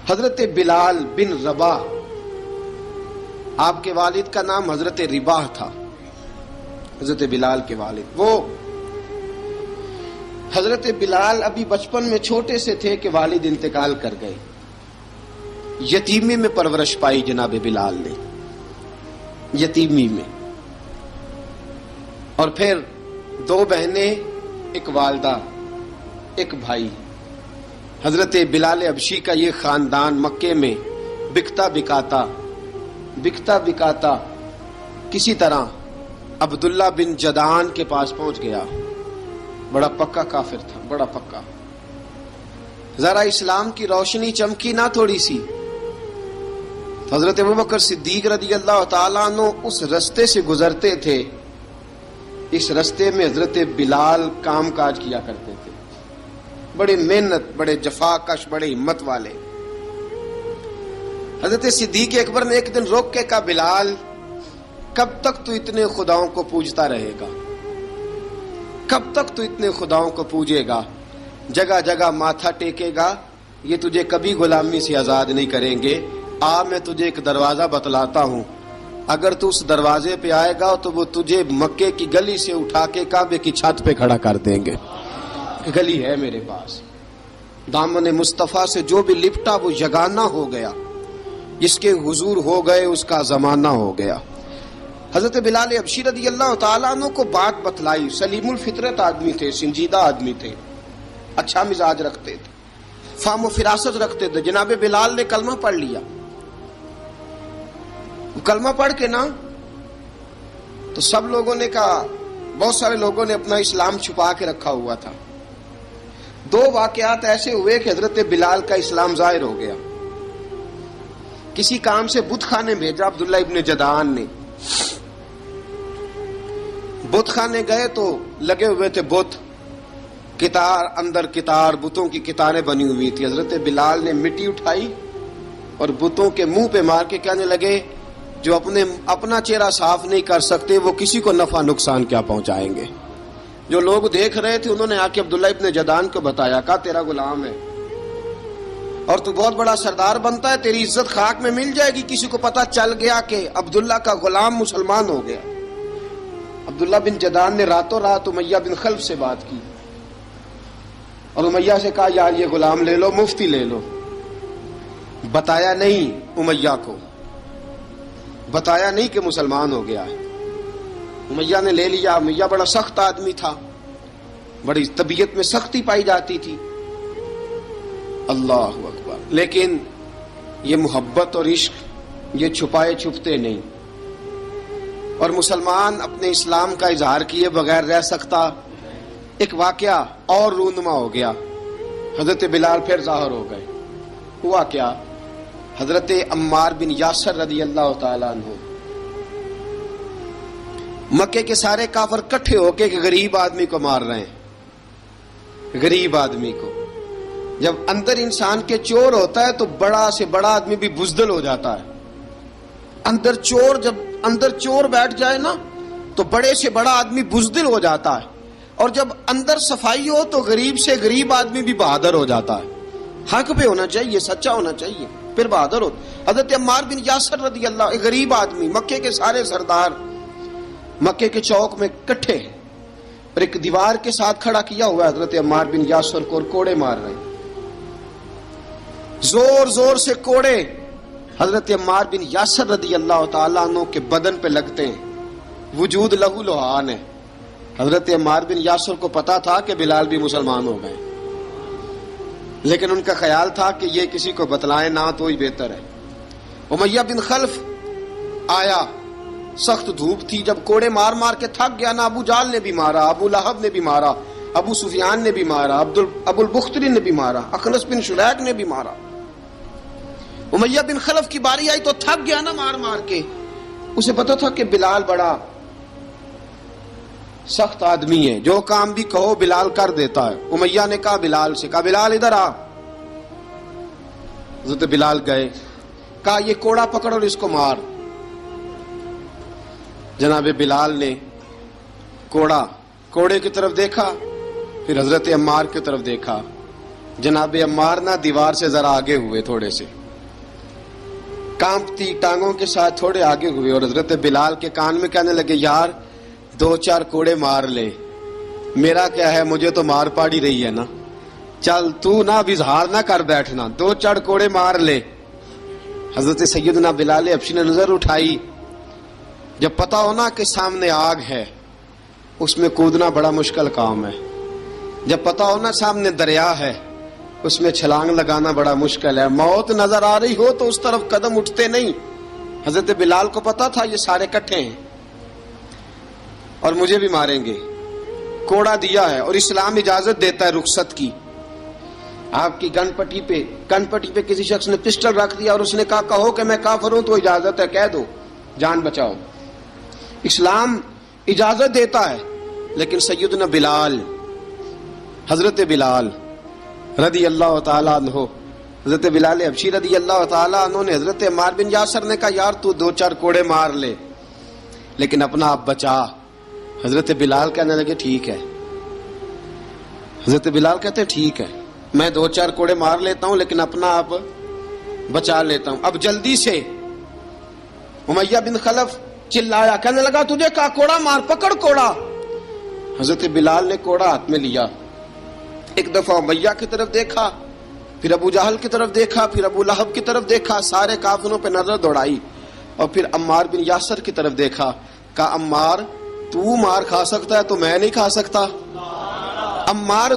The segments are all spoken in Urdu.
حضرت بلال بن رباح، آپ کے والد کا نام حضرت رباح تھا، حضرت بلال کے والد۔ وہ حضرت بلال ابھی بچپن میں چھوٹے سے تھے کہ والد انتقال کر گئے، یتیمی میں پرورش پائی جناب بلال نے، یتیمی میں، اور پھر دو بہنیں، ایک والدہ، ایک بھائی۔ حضرت بلال حبشی کا یہ خاندان مکے میں بکتا بکاتا کسی طرح عبداللہ بن جدعان کے پاس پہنچ گیا۔ بڑا پکا کافر تھا، بڑا پکا۔ ذرا اسلام کی روشنی چمکی نہ تھوڑی سی، حضرت ابوبکر صدیق رضی اللہ تعالیٰ عنہ اس رستے سے گزرتے تھے، اس رستے میں حضرت بلال کام کاج کیا کرتے تھے، بڑے محنت، بڑے جفاکش، بڑے ہمت والے۔ حضرت صدیق اکبر نے ایک دن روک کے کہا، بلال کب تک تو اتنے خداؤں کو پوجتا رہے گا؟ کب تک تو اتنے خداؤں کو پوجے گا، جگہ جگہ ماتھا ٹیکے گا؟ یہ تجھے کبھی غلامی سے آزاد نہیں کریں گے۔ میں تجھے ایک دروازہ بتلاتا ہوں، اگر تو اس دروازے پہ آئے گا تو وہ تجھے مکے کی گلی سے اٹھا کے کعبے کی چھت پہ کھڑا کر دیں گے۔ گلی ہے میرے پاس، دامن مصطفیٰ سے جو بھی لپٹا وہ یگانہ ہو گیا، جس کے حضور ہو گئے اس کا زمانہ ہو گیا۔ حضرت بلال حبشی رضی اللہ تعالیٰ عنہ کو بات بتلائی، سلیم الفطرت آدمی تھے، سنجیدہ آدمی تھے، اچھا مزاج رکھتے تھے، فہم و فراست رکھتے تھے۔ جناب بلال نے کلمہ پڑھ لیا، کلمہ پڑھ کے نا تو سب لوگوں نے کہا، بہت سارے لوگوں نے اپنا اسلام چھپا کے رکھا ہوا تھا۔ دو واقعات ایسے ہوئے کہ حضرت بلال کا اسلام ظاہر ہو گیا۔ کسی کام سے بت خانے بھیجا عبداللہ ابن جدعان نے، بت خانے گئے تو لگے ہوئے تھے بت، کتار اندر کتار، بتوں کی کتاریں بنی ہوئی تھی۔ حضرت بلال نے مٹی اٹھائی اور بتوں کے منہ پہ مار کے کہنے لگے، جو اپنا چہرہ صاف نہیں کر سکتے وہ کسی کو نفع نقصان کیا پہنچائیں گے۔ جو لوگ دیکھ رہے تھے انہوں نے آ کے عبداللہ ابن جدعان کو بتایا، کہا تیرا غلام ہے اور تو بہت بڑا سردار بنتا ہے، تیری عزت خاک میں مل جائے گی کسی کو پتہ چل گیا کہ عبداللہ کا غلام مسلمان ہو گیا۔ عبداللہ بن جدعان نے راتوں رات امیہ بن خلف سے بات کی اور امیہ سے کہا، یار یہ غلام لے لو، مفتی لے لو۔ بتایا نہیں امیہ کو، بتایا نہیں کہ مسلمان ہو گیا ہے۔ امیہ نے لے لیا۔ امیہ بڑا سخت آدمی تھا، بڑی طبیعت میں سختی پائی جاتی تھی، اللہ اکبر، لیکن یہ محبت اور عشق یہ چھپائے چھپتے نہیں، اور مسلمان اپنے اسلام کا اظہار کیے بغیر رہ سکتا۔ ایک واقعہ اور رونما ہو گیا، حضرت بلال پھر ظاہر ہو گئے۔ ہوا کیا؟ حضرت عمار بن یاسر رضی اللہ تعالیٰ عنہ، مکے کے سارے کافر کٹھے ہو کے ایک غریب آدمی کو مار رہے ہیں، غریب آدمی کو۔ جب اندر انسان کے چور ہوتا ہے تو بڑا سے بڑا آدمی بھی بزدل ہو جاتا ہے۔ جب اندر چور بیٹھ جائے نا تو بڑے سے بڑا آدمی بزدل ہو جاتا ہے، اور جب اندر صفائی ہو تو غریب سے غریب آدمی بھی بہادر ہو جاتا ہے۔ حق پہ ہونا چاہیے، سچا ہونا چاہیے، پھر بہادر ہو۔ حضرت عمار بن یاسر رضی اللہ، ایک غریب آدمی، مکے کے سارے سردار مکے کے چوک میں کٹھے ہیں اور ایک دیوار کے ساتھ کھڑا کیا ہوا ہے حضرت عمار بن یاسر کو، اور کوڑے مار رہے ہیں، زور زور سے کوڑے حضرت عمار بن یاسر رضی اللہ تعالیٰ عنہ کے بدن پہ لگتے ہیں، وجود لہو لہان ہے۔ حضرت عمار بن یاسر کو پتا تھا کہ بلال بھی مسلمان ہو گئے، لیکن ان کا خیال تھا کہ یہ کسی کو بتلائیں نہ تو ہی بہتر ہے۔ امیہ بن خلف آیا، سخت دھوپ تھی، جب کوڑے مار مار کے تھک گیا نا، ابو جال نے بھی مارا، ابو لہب نے بھی مارا، ابو سفیان نے بھی مارا، ابو البختری نے بھی مارا، اخنس بن شلیک نے بھی مارا۔ امیہ بن خلف کی باری آئی تو تھک گیا نا مار مار کے، اسے پتا تھا کہ بلال بڑا سخت آدمی ہے، جو کام بھی کہو بلال کر دیتا ہے۔ امیہ نے کہا بلال سے، کہا بلال ادھر آ۔ حضرت بلال گئے، کہا یہ کوڑا پکڑ اور اس کو مار۔ جناب بلال نے کوڑے کی طرف دیکھا، پھر حضرت عمار کی طرف دیکھا، جناب عمار نہ دیوار سے ذرا آگے ہوئے، تھوڑے سے کانپتی ٹانگوں کے ساتھ تھوڑے آگے ہوئے، اور حضرت بلال کے کان میں کہنے لگے یار 2-4 کوڑے مار لے، میرا کیا ہے، مجھے تو مار پاڑی رہی ہے نا، چل تو نہ اب اظہار نہ کر بیٹھنا، 2-4 کوڑے مار لے۔ حضرت سیدنا بلال حبشی نے نظر اٹھائی، جب پتا ہونا کہ سامنے آگ ہے اس میں کودنا بڑا مشکل کام ہے، جب پتا ہونا سامنے دریا ہے اس میں چھلانگ لگانا بڑا مشکل ہے، موت نظر آ رہی ہو تو اس طرف قدم اٹھتے نہیں۔ حضرت بلال کو پتا تھا یہ سارے کٹھے ہیں اور مجھے بھی ماریں گے، کوڑا دیا ہے، اور اسلام اجازت دیتا ہے رخصت کی۔ آپ کی کن پٹی پہ کسی شخص نے پسٹل رکھ دیا اور اس نے کہا کہو کہ میں کافر ہوں تو اجازت ہے، کہہ دو، جان بچاؤ، اسلام اجازت دیتا ہے۔ لیکن سیدنا بلال، حضرت بلال رضی اللہ تعالیٰ عنہ، حضرت بلال حبشی رضی اللہ تعالیٰ عنہ نے حضرت عمار بن یاسر نے کہا یار تو 2-4 کوڑے مار لے لیکن اپنا آپ بچا۔ حضرت بلال کہنے لگے ٹھیک ہے، حضرت بلال کہتے ٹھیک ہے، میں 2-4 کوڑے مار لیتا ہوں لیکن اپنا آپ بچا لیتا ہوں۔ اب جلدی سے امیہ بن خلف چلایا، کہنے لگا تجھے کہا کوڑا مار، پکڑ کوڑا۔ حضرت بلال نے کوڑا ہاتھ میں لیا، ایک دفعہ امیہ کی طرف دیکھا، پھر ابو جہل کی طرف دیکھا، پھر ابو لہب کی طرف دیکھا، سارے کافروں پہ نظر دوڑائی، اور پھر عمار بن یاسر کی طرف دیکھا، کہا عمار تو مار کھا سکتا ہے تو میں نہیں کھا سکتا، عمار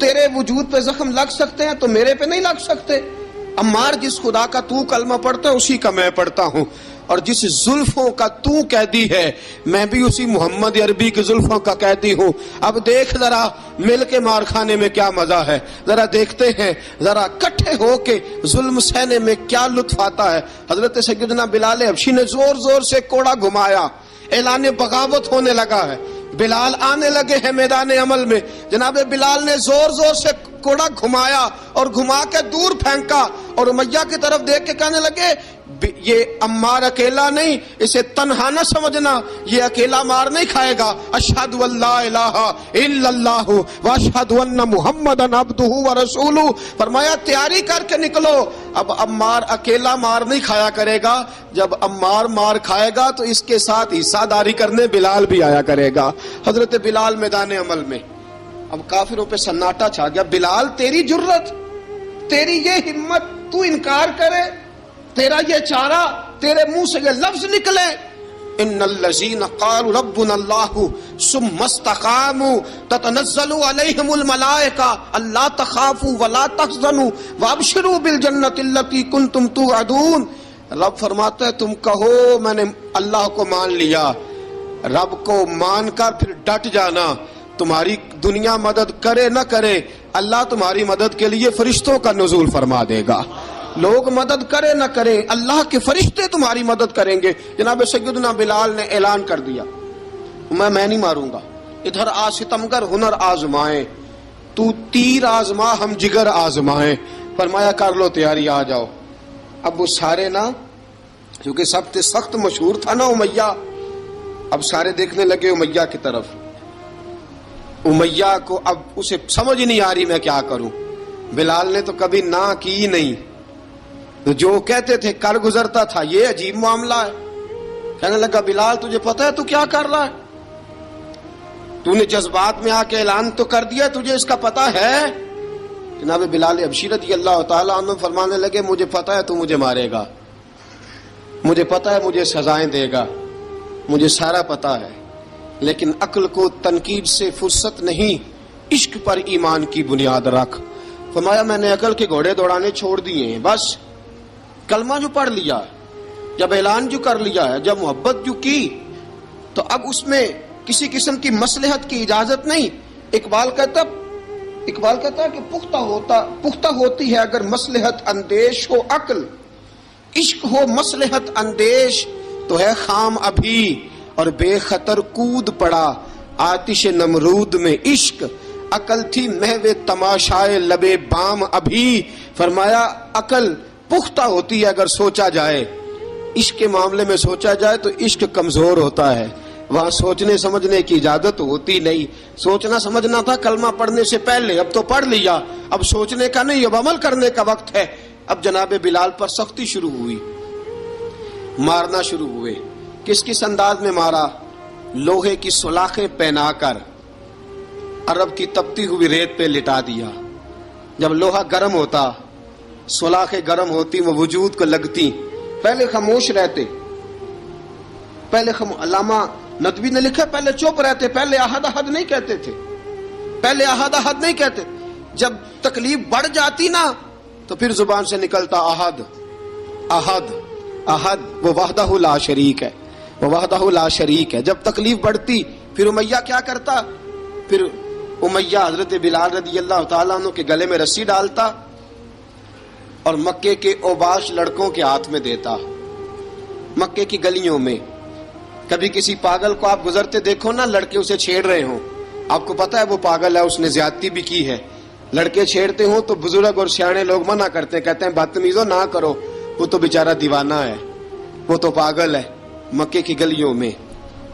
تیرے وجود پہ زخم لگ سکتے ہیں تو میرے پہ نہیں لگ سکتے، عمار جس خدا کا تو کلمہ پڑھتا ہے اسی کا میں پڑھتا ہوں، اور جس زلفوں کا تو قیدی ہے میں بھی اسی محمد عربی کی زلفوں کا قیدی ہوں۔ اب دیکھ ذرا مل کے مار کھانے میں کیا مزہ ہے، ذرا دیکھتے ہیں ذرا کٹھے ہو کے ظلم سہنے میں کیا لطف آتا ہے۔ حضرت سیدنا بلال حبشی نے زور زور سے کوڑا گھمایا، اعلان بغاوت ہونے لگا ہے، بلال آنے لگے ہیں میدان عمل میں۔ جناب بلال نے زور زور سے کوڑا گھمایا اور گھما کے دور پھینکا، اور امیہ کی طرف دیکھ کے کہنے لگے یہ عمار اکیلا نہیں، اسے تنہا نہ سمجھنا، یہ اکیلا مار نہیں کھائے گا۔ اشہد ان لا الہ الا اللہ واشہد ان محمدن عبدہ ورسولہ، فرمایا تیاری کر کے نکلو، اب عمار اکیلا مار نہیں کھایا کرے گا، جب عمار مار کھائے گا تو اس کے ساتھ حصہ داری کرنے بلال بھی آیا کرے گا۔ حضرت بلال میدان عمل میں، اب کافروں پہ سناٹا چھا گیا، بلال تیری جرت، تیری یہ ہمت، تو انکار کرے، تیرا یہ چارہ، تیرے منہ سے یہ لفظ نکلے، ان الذین قالوا ربنا اللہ ثم استقاموا تتنزل علیہم الملائکہ الا تخافوا ولا تحزنوا وابشروا بالجنۃ التی کنتم توعدون۔ رب فرماتا ہے تم کہو میں نے اللہ کو مان لیا، رب کو مان کر پھر ڈٹ جانا، تمہاری دنیا مدد کرے نہ کرے اللہ تمہاری مدد کے لیے فرشتوں کا نزول فرما دے گا، لوگ مدد کرے نہ کرے اللہ کے فرشتے تمہاری مدد کریں گے۔ جناب سیدنا بلال نے اعلان کر دیا میں نہیں ماروں گا، ادھر آ ستمگر ہنر آزمائیں، تو تیر آزما ہم جگر آزمائیں، فرمایا کر لو تیاری آ جاؤ۔ اب وہ سارے نا، کیونکہ سب سے سخت مشہور تھا نا امیہ، اب سارے دیکھنے لگے امیہ کی طرف، امیہ کو اب اسے سمجھ نہیں آ رہی میں کیا کروں۔ بلال نے تو کبھی نہ کی نہیں، جو کہتے تھے کر گزرتا تھا، یہ عجیب معاملہ ہے۔ کہنے لگا بلال تجھے پتا ہے تو کیا کر رہا ہے، تو نے جذبات میں آ کے اعلان تو کر دیا، تجھے اس کا پتا ہے؟ جناب بلال حبشی رضی اللہ تعالیٰ عنہ فرمانے لگے مجھے پتا ہے تو مجھے مارے گا، مجھے پتا ہے مجھے سزائیں دے گا، مجھے سارا پتا ہے، لیکن عقل کو تنقید سے فرصت نہیں، عشق پر ایمان کی بنیاد رکھ۔ فرمایا میں نے عقل کے گھوڑے دوڑانے چھوڑ دیے ہیں، بس کلمہ جو پڑھ لیا، جب اعلان جو کر لیا ہے، جب محبت جو کی، تو اب اس میں کسی قسم کی مصلحت کی اجازت نہیں۔ اقبال کہتا ہے کہ پختہ ہوتی ہے اگر مصلحت اندیش ہو عقل، عشق ہو مصلحت اندیش تو ہے خام ابھی، اور بے خطر کود پڑا آتش نمرود میں عشق، عقل تھی محو تماشائے لبے بام ابھی۔ فرمایا عقل پختہ ہوتی ہے اگر سوچا جائے، عشق کے معاملے میں سوچا جائے تو عشق کمزور ہوتا ہے، وہاں سوچنے سمجھنے کی اجازت ہوتی نہیں. سوچنا سمجھنا تھا کلمہ پڑھنے سے پہلے، اب تو پڑھ لیا، اب سوچنے کا نہیں، اب عمل کرنے کا وقت ہے. اب جناب بلال پر سختی شروع ہوئی، مارنا شروع ہوئے. کس کس انداز میں مارا؟ لوہے کی سلاخیں پہنا کر عرب کی تپتی ہوئی ریت پہ لٹا دیا. جب لوہا گرم ہوتا، سلاخیں گرم ہوتی، وہ وجود کو لگتی، پہلے خاموش رہتے. پہلے علامہ ندوی نے لکھا پہلے چپ رہتے، پہلے احد احد نہیں کہتے تھے، پہلے احد احد نہیں کہتے. جب تکلیف بڑھ جاتی نا تو پھر زبان سے نکلتا احد احد احد. وہ وحدہ لا شریک ہے، وہ وحدہ لا شریک ہے. جب تکلیف بڑھتی پھر امیہ کیا کرتا؟ پھر امیہ حضرت بلال رضی اللہ تعالیٰ عنہ کے گلے میں رسی ڈالتا اور مکے کے اوباش لڑکوں کے ہاتھ میں دیتا. مکے کی گلیوں میں کبھی کسی پاگل کو آپ گزرتے دیکھو نا، لڑکے اسے چھیڑ رہے ہوں، آپ کو پتا ہے وہ پاگل ہے، اس نے زیادتی بھی کی ہے. لڑکے چھیڑتے ہوں تو بزرگ اور سیانے لوگ منع کرتے ہیں، کہتے ہیں بدتمیزوں نہ کرو، وہ تو بیچارہ دیوانہ ہے، وہ تو پاگل ہے. مکے کی گلیوں میں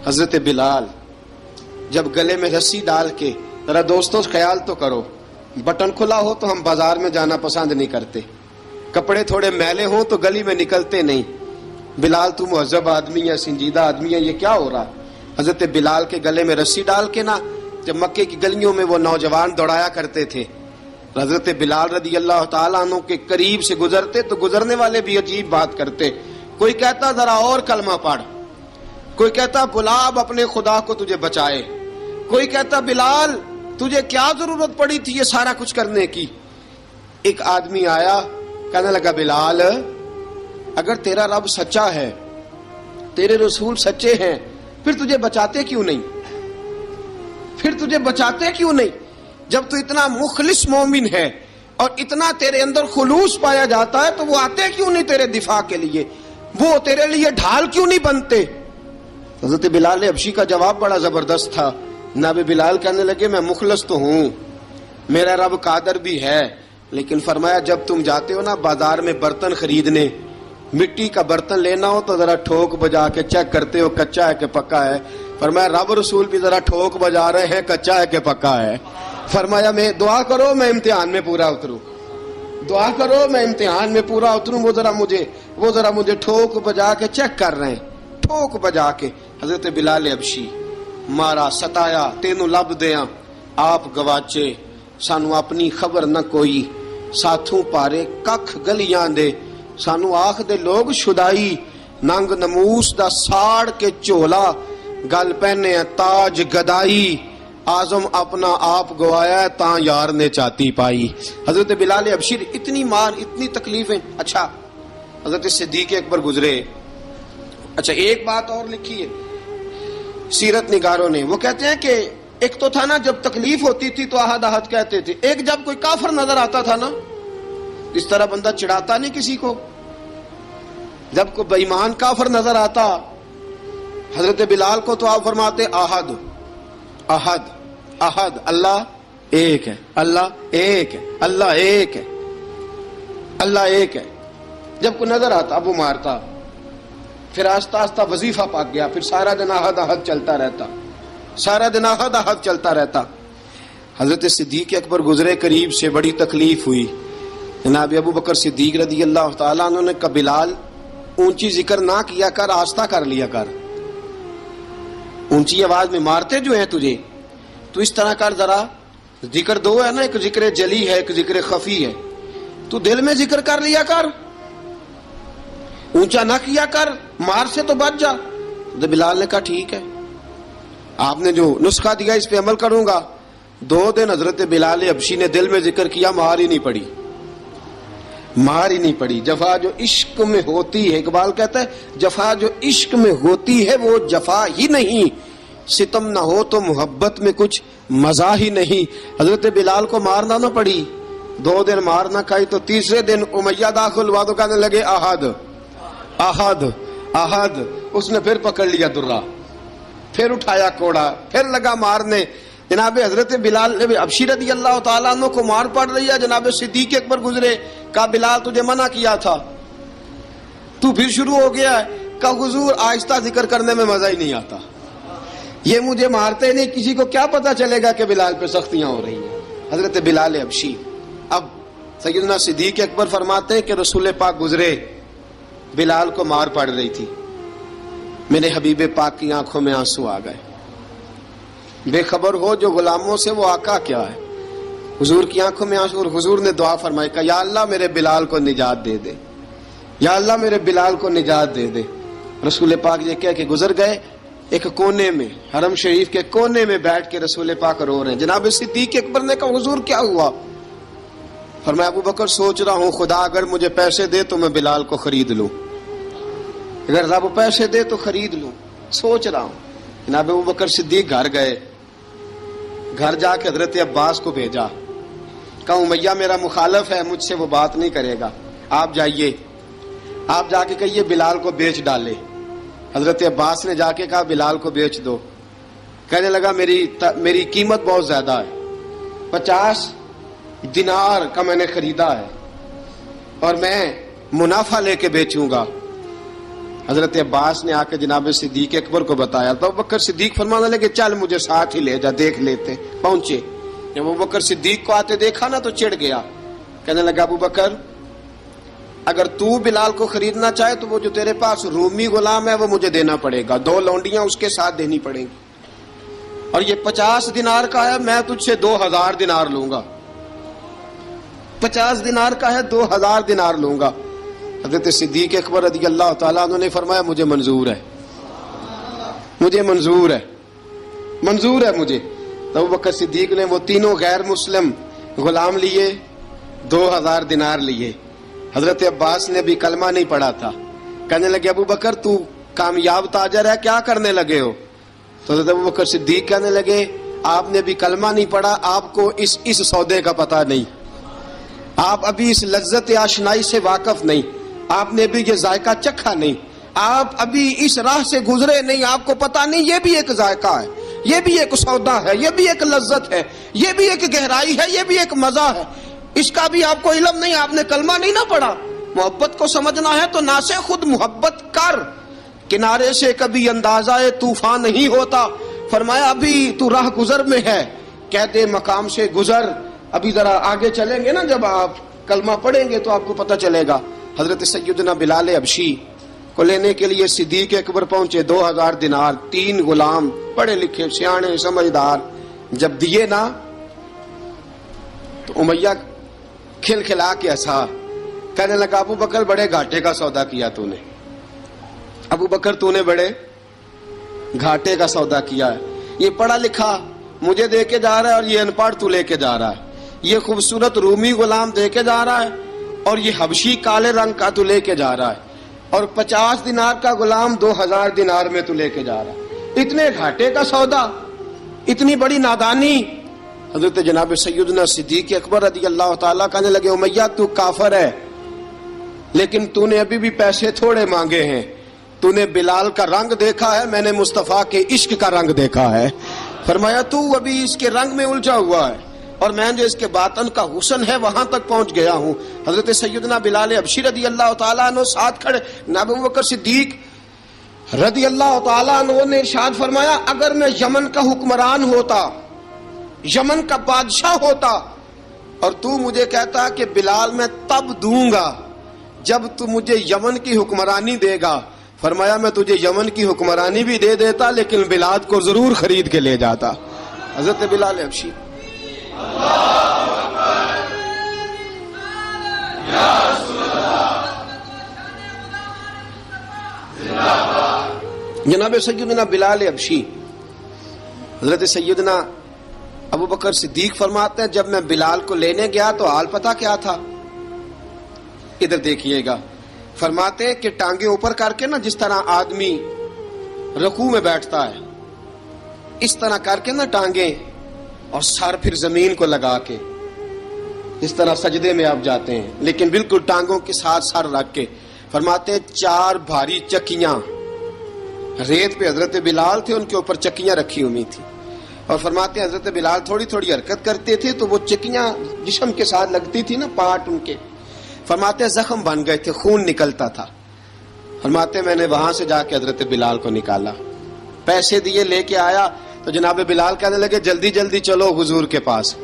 حضرت بلال جب گلے میں رسی ڈال کے، ذرا دوستوں خیال تو کرو، بٹن کھلا ہو تو ہم بازار میں جانا پسند نہیں کرتے، کپڑے تھوڑے میلے ہوں تو گلی میں نکلتے نہیں. بلال تو مہذب آدمی ہے، سنجیدہ آدمی ہے، یہ کیا ہو رہا؟ حضرت بلال کے گلے میں رسی ڈال کے نا جب مکے کی گلیوں میں وہ نوجوان دوڑایا کرتے تھے، حضرت بلال رضی اللہ تعالیٰ عنہ کے قریب سے گزرتے تو گزرنے والے بھی عجیب بات کرتے. کوئی کہتا ذرا اور کلمہ پڑھ، کوئی کہتا بلا اب اپنے خدا کو تجھے بچائے، کوئی کہتا بلال تجھے کیا ضرورت پڑی تھی یہ سارا کچھ کرنے کی. ایک آدمی آیا کہنے لگا بلال اگر تیرا رب سچا ہے، تیرے رسول سچے ہیں، پھر تجھے بچاتے کیوں نہیں؟ پھر تجھے بچاتے کیوں نہیں؟ جب تو اتنا مخلص مومن ہے اور اتنا تیرے اندر خلوص پایا جاتا ہے تو وہ آتے کیوں نہیں تیرے دفاع کے لیے؟ وہ تیرے لیے ڈھال کیوں نہیں بنتے؟ حضرت بلال حبشی کا جواب بڑا زبردست تھا. جناب بلال کہنے لگے میں مخلص تو ہوں، میرا رب قادر بھی ہے، لیکن فرمایا جب تم جاتے ہو نا بازار میں برتن خریدنے، مٹی کا برتن لینا ہو تو ذرا ٹھوک بجا کے چیک کرتے ہو کچا ہے کہ پکا ہے. فرمایا رب رسول بھی ذرا ٹھوک بجا رہے ہیں کچا ہے کہ پکا ہے. فرمایا میں دعا کرو میں امتحان میں پورا اتروں، دعا کرو میں امتحان میں پورا اتروں. وہ ذرا مجھے ٹھوک بجا کے چیک کر رہے ہیں، ٹھوک بجا کے. حضرت بلال حبشی مارا ستایا تینوں لب دیاں آپ گواچے، سانو اپنی خبر نہ کوئی، ساتھوں پارے ککھ گلیاں دے، سانو آخ دے لوگ شدائی، ننگ نموس دا ساڑ کے چولا، گل پہنے تاج گدائی، آزم اپنا آپ گوایا ہے تاں یار نے چاتی پائی. حضرت بلال حبشی اتنی مار اتنی تکلیفیں. اچھا حضرت صدیق اکبر گزرے. اچھا ایک بات اور لکھی ہے سیرت نگاروں نے، وہ کہتے ہیں کہ ایک تو تھا نا جب تکلیف ہوتی تھی تو احد احد کہتے تھے، ایک جب کوئی کافر نظر آتا تھا نا، اس طرح بندہ چڑھاتا نہیں کسی کو، جب کوئی بے ایمان کافر نظر آتا حضرت بلال کو تو آپ فرماتے احد احد احد، اللہ ایک ہے، اللہ ایک ہے، اللہ ایک ہے، اللہ ایک ہے. جب کوئی نظر آتا اب وہ مارتا. پھر آہستہ آہستہ وظیفہ پاک گیا، پھر سارا دن احد احد چلتا رہتا، سارا دن احد احد چلتا رہتا. حضرت صدیق اکبر گزرے قریب سے، بڑی تکلیف ہوئی. جناب ابو بکر صدیق رضی اللہ تعالیٰ عنہ نے کہا بلال اونچی ذکر نہ کیا کر، آہستہ کر لیا کر، اونچی آواز میں مارتے جو ہیں تجھے تو اس طرح کر، ذرا ذکر دو ہے نا، ایک ذکر جلی ہے ایک ذکر خفی ہے، تو دل میں ذکر کر لیا کر، اونچا نہ کیا کر، مار سے تو بچ جا. تو بلال نے کہا ٹھیک ہے، آپ نے جو نسخہ دیا اس پہ عمل کروں گا. 2 دن حضرت بلال حبشی نے دل میں ذکر کیا، مار ہی نہیں پڑی، مار ہی نہیں پڑی. جفا جو عشق میں ہوتی ہے، اقبال کہتا ہے جفا جو عشق میں ہوتی ہے وہ جفا ہی نہیں، ستم نہ ہو تو محبت میں کچھ مزہ ہی نہیں. حضرت بلال کو مارنا نہ پڑی، 2 دن مار نہ کھائی تو تیسرے دن امیہ داخل ہوا تو کہنے لگے احد احد احد. اس نے پھر پکڑ لیا درہ، پھر اٹھایا کوڑا، پھر لگا مارنے. جناب حضرت بلال حبشی رضی اللہ تعالیٰ عنہ کو مار پڑ رہی ہے. جناب صدیق اکبر گزرے، کہا بلال تجھے منع کیا تھا، تو پھر شروع ہو گیا ہے. کہا حضور آہستہ ذکر کرنے میں مزہ ہی نہیں آتا، یہ مجھے مارتے نہیں، کسی کو کیا پتا چلے گا کہ بلال پہ سختیاں ہو رہی ہیں. حضرت بلال حبشی. اب سیدنا صدیق اکبر فرماتے ہیں کہ رسول پاک گزرے، بلال کو مار پڑ رہی تھی، میرے حبیب پاک کی آنکھوں میں آنسو آ گئے. بے خبر ہو جو غلاموں سے وہ آقا کیا ہے. حضور کی آنکھوں میں آنسو، اور حضور نے دعا فرمائی کہ یا اللہ میرے بلال کو نجات دے دے، یا اللہ میرے بلال کو نجات دے دے. رسول پاک یہ کہہ کے گزر گئے. ایک کونے میں، حرم شریف کے کونے میں بیٹھ کے رسول پاک رو رہے ہیں. جناب صدیق اکبر نے کہا حضور کیا ہوا؟ فرمایا ابو بکر سوچ رہا ہوں خدا اگر مجھے پیسے دے تو میں بلال کو خرید لوں، اگر رب پیسے دے تو خرید لوں، سوچ رہا ہوں. جناب ابو بکر صدیق گھر گئے، گھر جا کے حضرت عباس کو بھیجا، کہا امیہ میرا مخالف ہے، مجھ سے وہ بات نہیں کرے گا، آپ جائیے، آپ جا کے کہیے بلال کو بیچ ڈالے. حضرت عباس نے جا کے کہا بلال کو بیچ دو. کہنے لگا میری قیمت بہت زیادہ ہے، 50 دینار کا میں نے خریدا ہے اور میں منافع لے کے بیچوں گا. حضرت عباس نے آ کے جناب صدیق اکبر کو بتایا تو ابو بکر صدیق فرمانے لگے چل مجھے ساتھ ہی لے جا، دیکھ لیتے. پہنچے، جب ابو بکر صدیق کو آتے دیکھا نا تو چڑ گیا. کہنے لگا ابو بکر اگر تو بلال کو خریدنا چاہے تو وہ جو تیرے پاس رومی غلام ہے وہ مجھے دینا پڑے گا، 2 لونڈیاں اس کے ساتھ دینی پڑیں گی، اور یہ 50 دینار کا ہے، میں تجھ سے 2000 دینار لوں گا. 50 دینار کا ہے، 2000 دینار لوں گا. حضرت صدیق اکبر رضی اللہ تعالیٰ عنہ نے فرمایا مجھے منظور ہے، مجھے منظور ہے، منظور ہے مجھے. تو ابو بکر صدیق نے وہ تینوں غیر مسلم غلام لیے، 2000 دینار لیے. حضرت عباس نے بھی کلمہ نہیں پڑھا تھا. کہنے لگے ابو بکر تو کامیاب تاجر ہے، کیا کرنے لگے ہو؟ تو حضرت ابو بکر صدیق کہنے لگے آپ نے بھی کلمہ نہیں پڑھا، آپ کو اس سودے کا پتہ نہیں، آپ ابھی اس لذت آشنائی سے واقف نہیں، آپ نے بھی یہ ذائقہ چکھا نہیں، آپ ابھی اس راہ سے گزرے نہیں، آپ کو پتہ نہیں یہ بھی ایک ذائقہ ہے، یہ بھی ایک سودا ہے، یہ بھی ایک لذت ہے، یہ بھی ایک گہرائی ہے، یہ بھی ایک مزہ ہے، اس کا بھی آپ کو علم نہیں، آپ نے کلمہ نہیں نہ پڑھا. محبت کو سمجھنا ہے تو نہ سے خود محبت کر، کنارے سے کبھی اندازہ طوفان نہیں ہوتا. فرمایا ابھی تو راہ گزر میں ہے، کہہ دے مقام سے گزر. ابھی ذرا آگے چلیں گے نا، جب آپ کلمہ پڑھیں گے تو آپ کو پتہ چلے گا. حضرت سیدنا بلال حبشی کو لینے کے لیے صدیق اکبر پہنچے، 2000 دینار، 3 غلام پڑھے لکھے سیانے سمجھدار. جب دیے نا تو امیہ کھل کھلا کے ہنسا، کہنے لگا ابو بکر بڑے گھاٹے کا سودا کیا تو نے، ابو بکر تو نے بڑے گھاٹے کا سودا کیا ہے. یہ پڑھا لکھا مجھے دے کے جا رہا ہے اور یہ ان پڑھ تو لے کے جا رہا ہے، یہ خوبصورت رومی غلام دے کے جا رہا ہے اور یہ حبشی کالے رنگ کا تو لے کے جا رہا ہے، اور 50 دینار کا غلام 2000 دینار میں تو لے کے جا رہا ہے. اتنے گھاٹے کا سودا، اتنی بڑی نادانی. حضرت جناب سیدنا صدیق اکبر رضی اللہ تعالیٰ کہنے لگے امیہ تو کافر ہے، لیکن تو نے ابھی بھی پیسے تھوڑے مانگے ہیں، تو نے بلال کا رنگ دیکھا ہے، میں نے مصطفیٰ کے عشق کا رنگ دیکھا ہے. فرمایا تو ابھی اس کے رنگ میں الجھا ہوا ہے اور میں جو اس کے باطن کا حسن ہے وہاں تک پہنچ گیا ہوں. حضرت سیدنا بلال حبشی رضی اللہ تعالیٰ عنہ ساتھ کھڑے. ابو بکر صدیق رضی اللہ تعالیٰ عنہ نے ارشاد فرمایا اگر میں یمن کا حکمران ہوتا، یمن کا بادشاہ ہوتا، اور تو مجھے کہتا کہ بلال میں تب دوں گا جب تو مجھے یمن کی حکمرانی دے گا، فرمایا میں تجھے یمن کی حکمرانی بھی دے دیتا لیکن بلال کو ضرور خرید کے لے جاتا. حضرت بلال حبشی. جناب سیدنا بلال حبشی. حضرت سیدنا ابو بکر صدیق فرماتے ہیں جب میں بلال کو لینے گیا تو حال پتہ کیا تھا؟ ادھر دیکھیے گا. فرماتے ہیں کہ ٹانگیں اوپر کر کے نا جس طرح آدمی رکوع میں بیٹھتا ہے اس طرح کر کے نا ٹانگیں، اور سر پھر زمین کو لگا کے اس طرح سجدے میں آپ جاتے ہیں، لیکن بالکل ٹانگوں کے ساتھ سر رکھ کے. فرماتے ہیں 4 بھاری چکیاں ریت پہ حضرت بلال تھے، ان کے اوپر چکیاں رکھی ہوئی تھی، اور فرماتے ہیں حضرت بلال تھوڑی تھوڑی حرکت کرتے تھے تو وہ چکیاں جسم کے ساتھ لگتی تھی نا، پارٹ ان کے. فرماتے ہیں زخم بن گئے تھے، خون نکلتا تھا. فرماتے ہیں میں نے وہاں سے جا کے حضرت بلال کو نکالا، پیسے دیے لے کے آیا تو جناب بلال کہنے لگے جلدی جلدی چلو حضور کے پاس،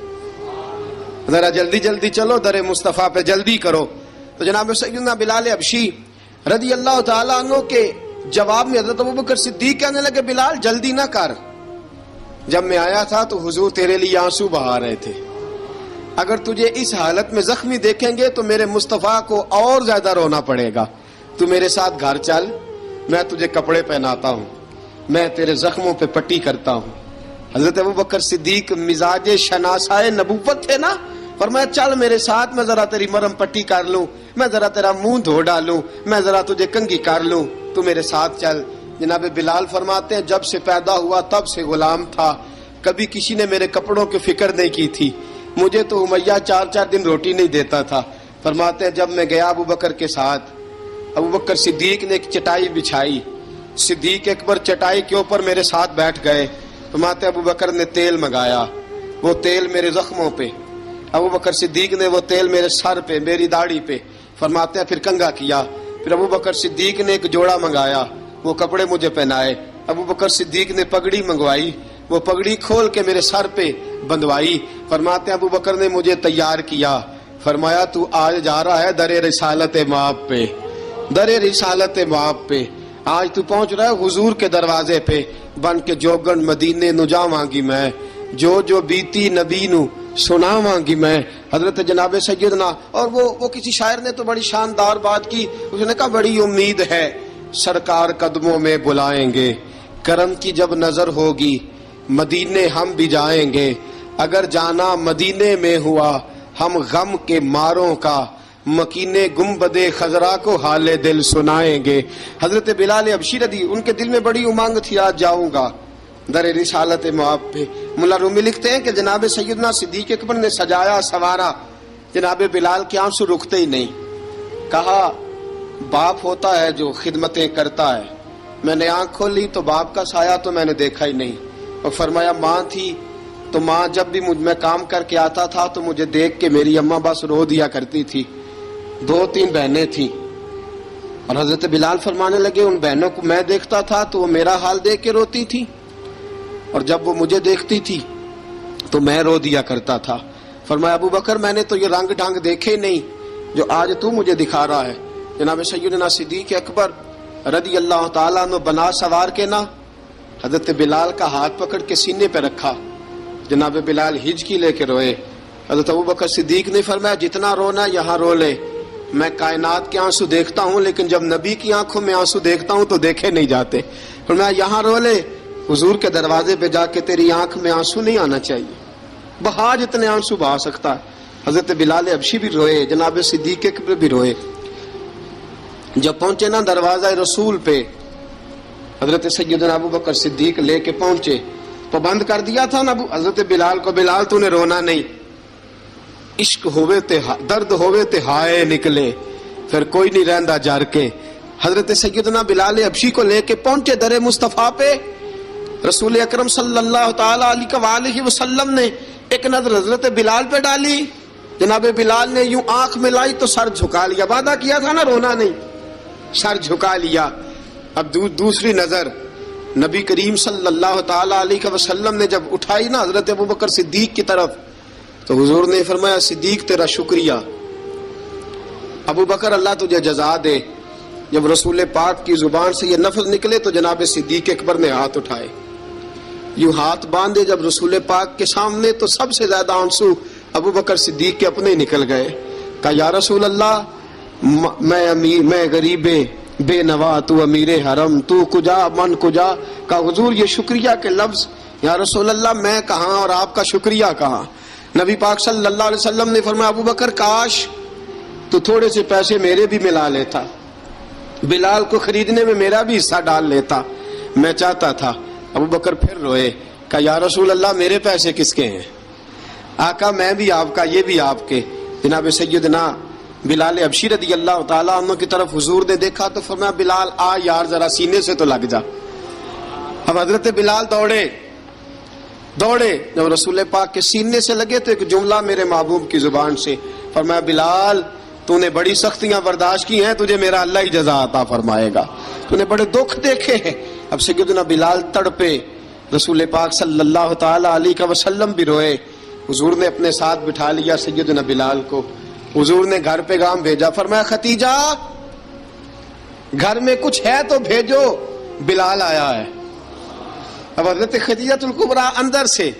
ذرا جلدی جلدی چلو، در مصطفیٰ پہ جلدی کرو۔ تو جناب سیدنا بلال حبشی رضی اللہ تعالیٰ عنہ کے جواب میں حضرت ابوبکر صدیق کہنے لگے بلال جلدی نہ کر، جب میں آیا تھا تو حضور تیرے لیے آنسو بہا رہے تھے، اگر تجھے اس حالت میں زخمی دیکھیں گے تو میرے مصطفیٰ کو اور زیادہ رونا پڑے گا، تو میرے ساتھ گھر چل، میں تجھے کپڑے پہناتا ہوں، میں تیرے زخموں پہ پٹی کرتا ہوں۔ حضرت ابوبکر صدیق مزاج شناسائے نبوت تھے نا، فرمایا چل میرے ساتھ، میں ذرا تیری مرہم پٹی کر لوں، میں ذرا تیرا منہ دھو ڈالوں، میں ذرا تجھے کنگھی کر لوں، تو میرے ساتھ چل۔ جناب بلال فرماتے ہیں جب سے پیدا ہوا تب سے غلام تھا، کبھی کسی نے میرے کپڑوں کی فکر نہیں کی تھی، مجھے تو امیہ 4 دن روٹی نہیں دیتا تھا۔ فرماتے ہیں جب میں گیا ابوبکر کے ساتھ، ابوبکر صدیق نے ایک چٹائی بچھائی، صدیق اکبر چٹائی کے اوپر میرے ساتھ بیٹھ گئے۔ فرماتے ابوبکر نے تیل منگایا، وہ تیل میرے زخموں پہ، ابوبکر صدیق نے وہ تیل میرے سر پہ، میری داڑھی پہ، فرماتے ہیں پھر کنگھا کیا، پھر ابوبکر صدیق نے ایک جوڑا منگایا، وہ کپڑے مجھے پہنائے، ابوبکر صدیق نے پگڑی منگوائی، وہ پگڑی کھول کے میرے سر پہ بندھوائی۔ فرماتے ہیں ابوبکر نے مجھے تیار کیا، فرمایا تو آج جا رہا ہے در رسالت مآب پہ، در رسالت مآب پہ، آج تو پہنچ رہا ہے حضور کے دروازے پہ، بن کے جوگن مدینے نو جاواں گی میں، جو بیتی نبی نو سناواں گی میں۔ حضرت جناب سیدنا، اور وہ کسی شاعر نے تو بڑی شاندار بات کی، اس نے کہا بڑی امید ہے سرکار قدموں میں بلائیں گے، کرم کی جب نظر ہوگی مدینے ہم بھی جائیں گے، اگر جانا مدینے میں ہوا ہم غم کے ماروں کا، مکینے گنبد خضرا کو حال دل سنائیں گے۔ حضرت بلال حبشی رضی ان کے دل میں بڑی امنگ تھی آج جاؤں گا در رسالت مآب پہ۔ ملا رومی لکھتے ہیں کہ جناب سیدنا صدیق اکبر نے سجایا سوارا، جناب بلال کے آنسو رکتے ہی نہیں، کہا باپ ہوتا ہے جو خدمتیں کرتا ہے، میں نے آنکھ کھولی تو باپ کا سایہ تو میں نے دیکھا ہی نہیں، اور فرمایا ماں تھی تو ماں جب بھی میں کام کر کے آتا تھا تو مجھے دیکھ کے میری اماں بس رو دیا کرتی تھی، 2-3 بہنیں تھیں، اور حضرت بلال فرمانے لگے ان بہنوں کو میں دیکھتا تھا تو وہ میرا حال دیکھ کے روتی تھی، اور جب وہ مجھے دیکھتی تھی تو میں رو دیا کرتا تھا۔ فرمایا ابوبکر میں نے تو یہ رنگ ڈھنگ دیکھے نہیں جو آج تو مجھے دکھا رہا ہے۔ جناب سیدنا صدیق اکبر رضی اللہ تعالیٰ عنہ بنا سوار کے نا حضرت بلال کا ہاتھ پکڑ کے سینے پہ رکھا، جناب بلال ہجکی لے کے روئے۔ حضرت ابوبکر صدیق نے فرمایا جتنا رونا یہاں رو لے، میں کائنات کے آنسو دیکھتا ہوں لیکن جب نبی کی آنکھوں میں آنسو دیکھتا ہوں تو دیکھے نہیں جاتے، فرمایا یہاں رو لے، حضور کے دروازے پہ جا کے تیری آنکھ میں آنسو نہیں آنا چاہیے، بہا جتنے آنسو بہا سکتا ہے۔ حضرت بلال حبشی بھی روئے، جناب صدیق اکبر بھی روئے۔ جب پہنچے نا دروازہ رسول پہ، حضرت سیدنا ابوبکر صدیق لے کے پہنچے تو بند کر دیا تھا نا حضرت بلال کو، بلال تو نے رونا نہیں، عشق ہوئے تے درد ہوئے تے ہائے نکلے، پھر کوئی نہیں رہندا جار کے۔ حضرت سیدنا بلال حبشی کو لے کے پہنچے در مصطفیٰ پہ، رسول اکرم صلی اللہ تعالی علیہ وسلم نے ایک نظر حضرت بلال پہ ڈالی، جناب بلال نے یوں آنکھ ملائی تو سر جھکا لیا، وعدہ کیا تھا نا رونا نہیں، سر جھکا لیا۔ اب دوسری نظر نبی کریم صلی اللہ تعالی علیہ وسلم نے جب اٹھائی نا حضرت ابوبکر صدیق کی طرف تو حضور نے فرمایا صدیق تیرا شکریہ، ابوبکر اللہ تجھے جزا دے۔ جب رسول پاک کی زبان سے یہ لفظ نکلے تو جناب صدیق اکبر نے ہاتھ اٹھائے، یوں ہاتھ باندھے جب رسول پاک کے سامنے تو سب سے زیادہ آنسو ابوبکر صدیق کے اپنے نکل گئے۔ کہا یا رسول اللہ میں غریب بے نوا، تو امیر حرم، تو کجا من کجا۔ کہا حضور یہ شکریہ کے لفظ، یا رسول اللہ میں کہاں اور آپ کا شکریہ کہاں۔ نبی پاک صلی اللہ علیہ وسلم نے فرمایا ابوبکر کاش تو تھوڑے سے پیسے میرے بھی ملا لیتا، بلال کو خریدنے میں میرا بھی حصہ ڈال لیتا، میں چاہتا تھا۔ ابوبکر پھر روئے، کہا یا رسول اللہ میرے پیسے کس کے ہیں؟ آقا میں بھی آپ کا، یہ بھی آپ کے۔ جناب سیدنا بلال حبشی رضی اللہ تعالیٰ عنہ کی طرف حضور نے دیکھا تو فرمایا بلال آ یار ذرا سینے سے تو لگ جا۔ اب حضرت بلال دوڑے، جب رسول پاک کے سینے سے لگے تو ایک جملہ میرے محبوب کی زبان سے، فرمایا بلال تو نے بڑی سختیاں برداشت کی ہیں, تجھے میرا اللہ ہی جزا عطا فرمائے گا. تو نے بڑے دکھ دیکھے ہیں. اب سیدنا بلال تڑپے, رسول پاک صلی اللہ تعالی علیہ وسلم بھی روئے. حضور نے اپنے ساتھ بٹھا لیا سیدنا بلال کو. حضور نے گھر پیغام بھیجا, فرمایا ختیجہ گھر میں کچھ ہے تو بھیجو, بلال آیا ہے. اب حضرت خدیجہ الکبریٰ اندر سے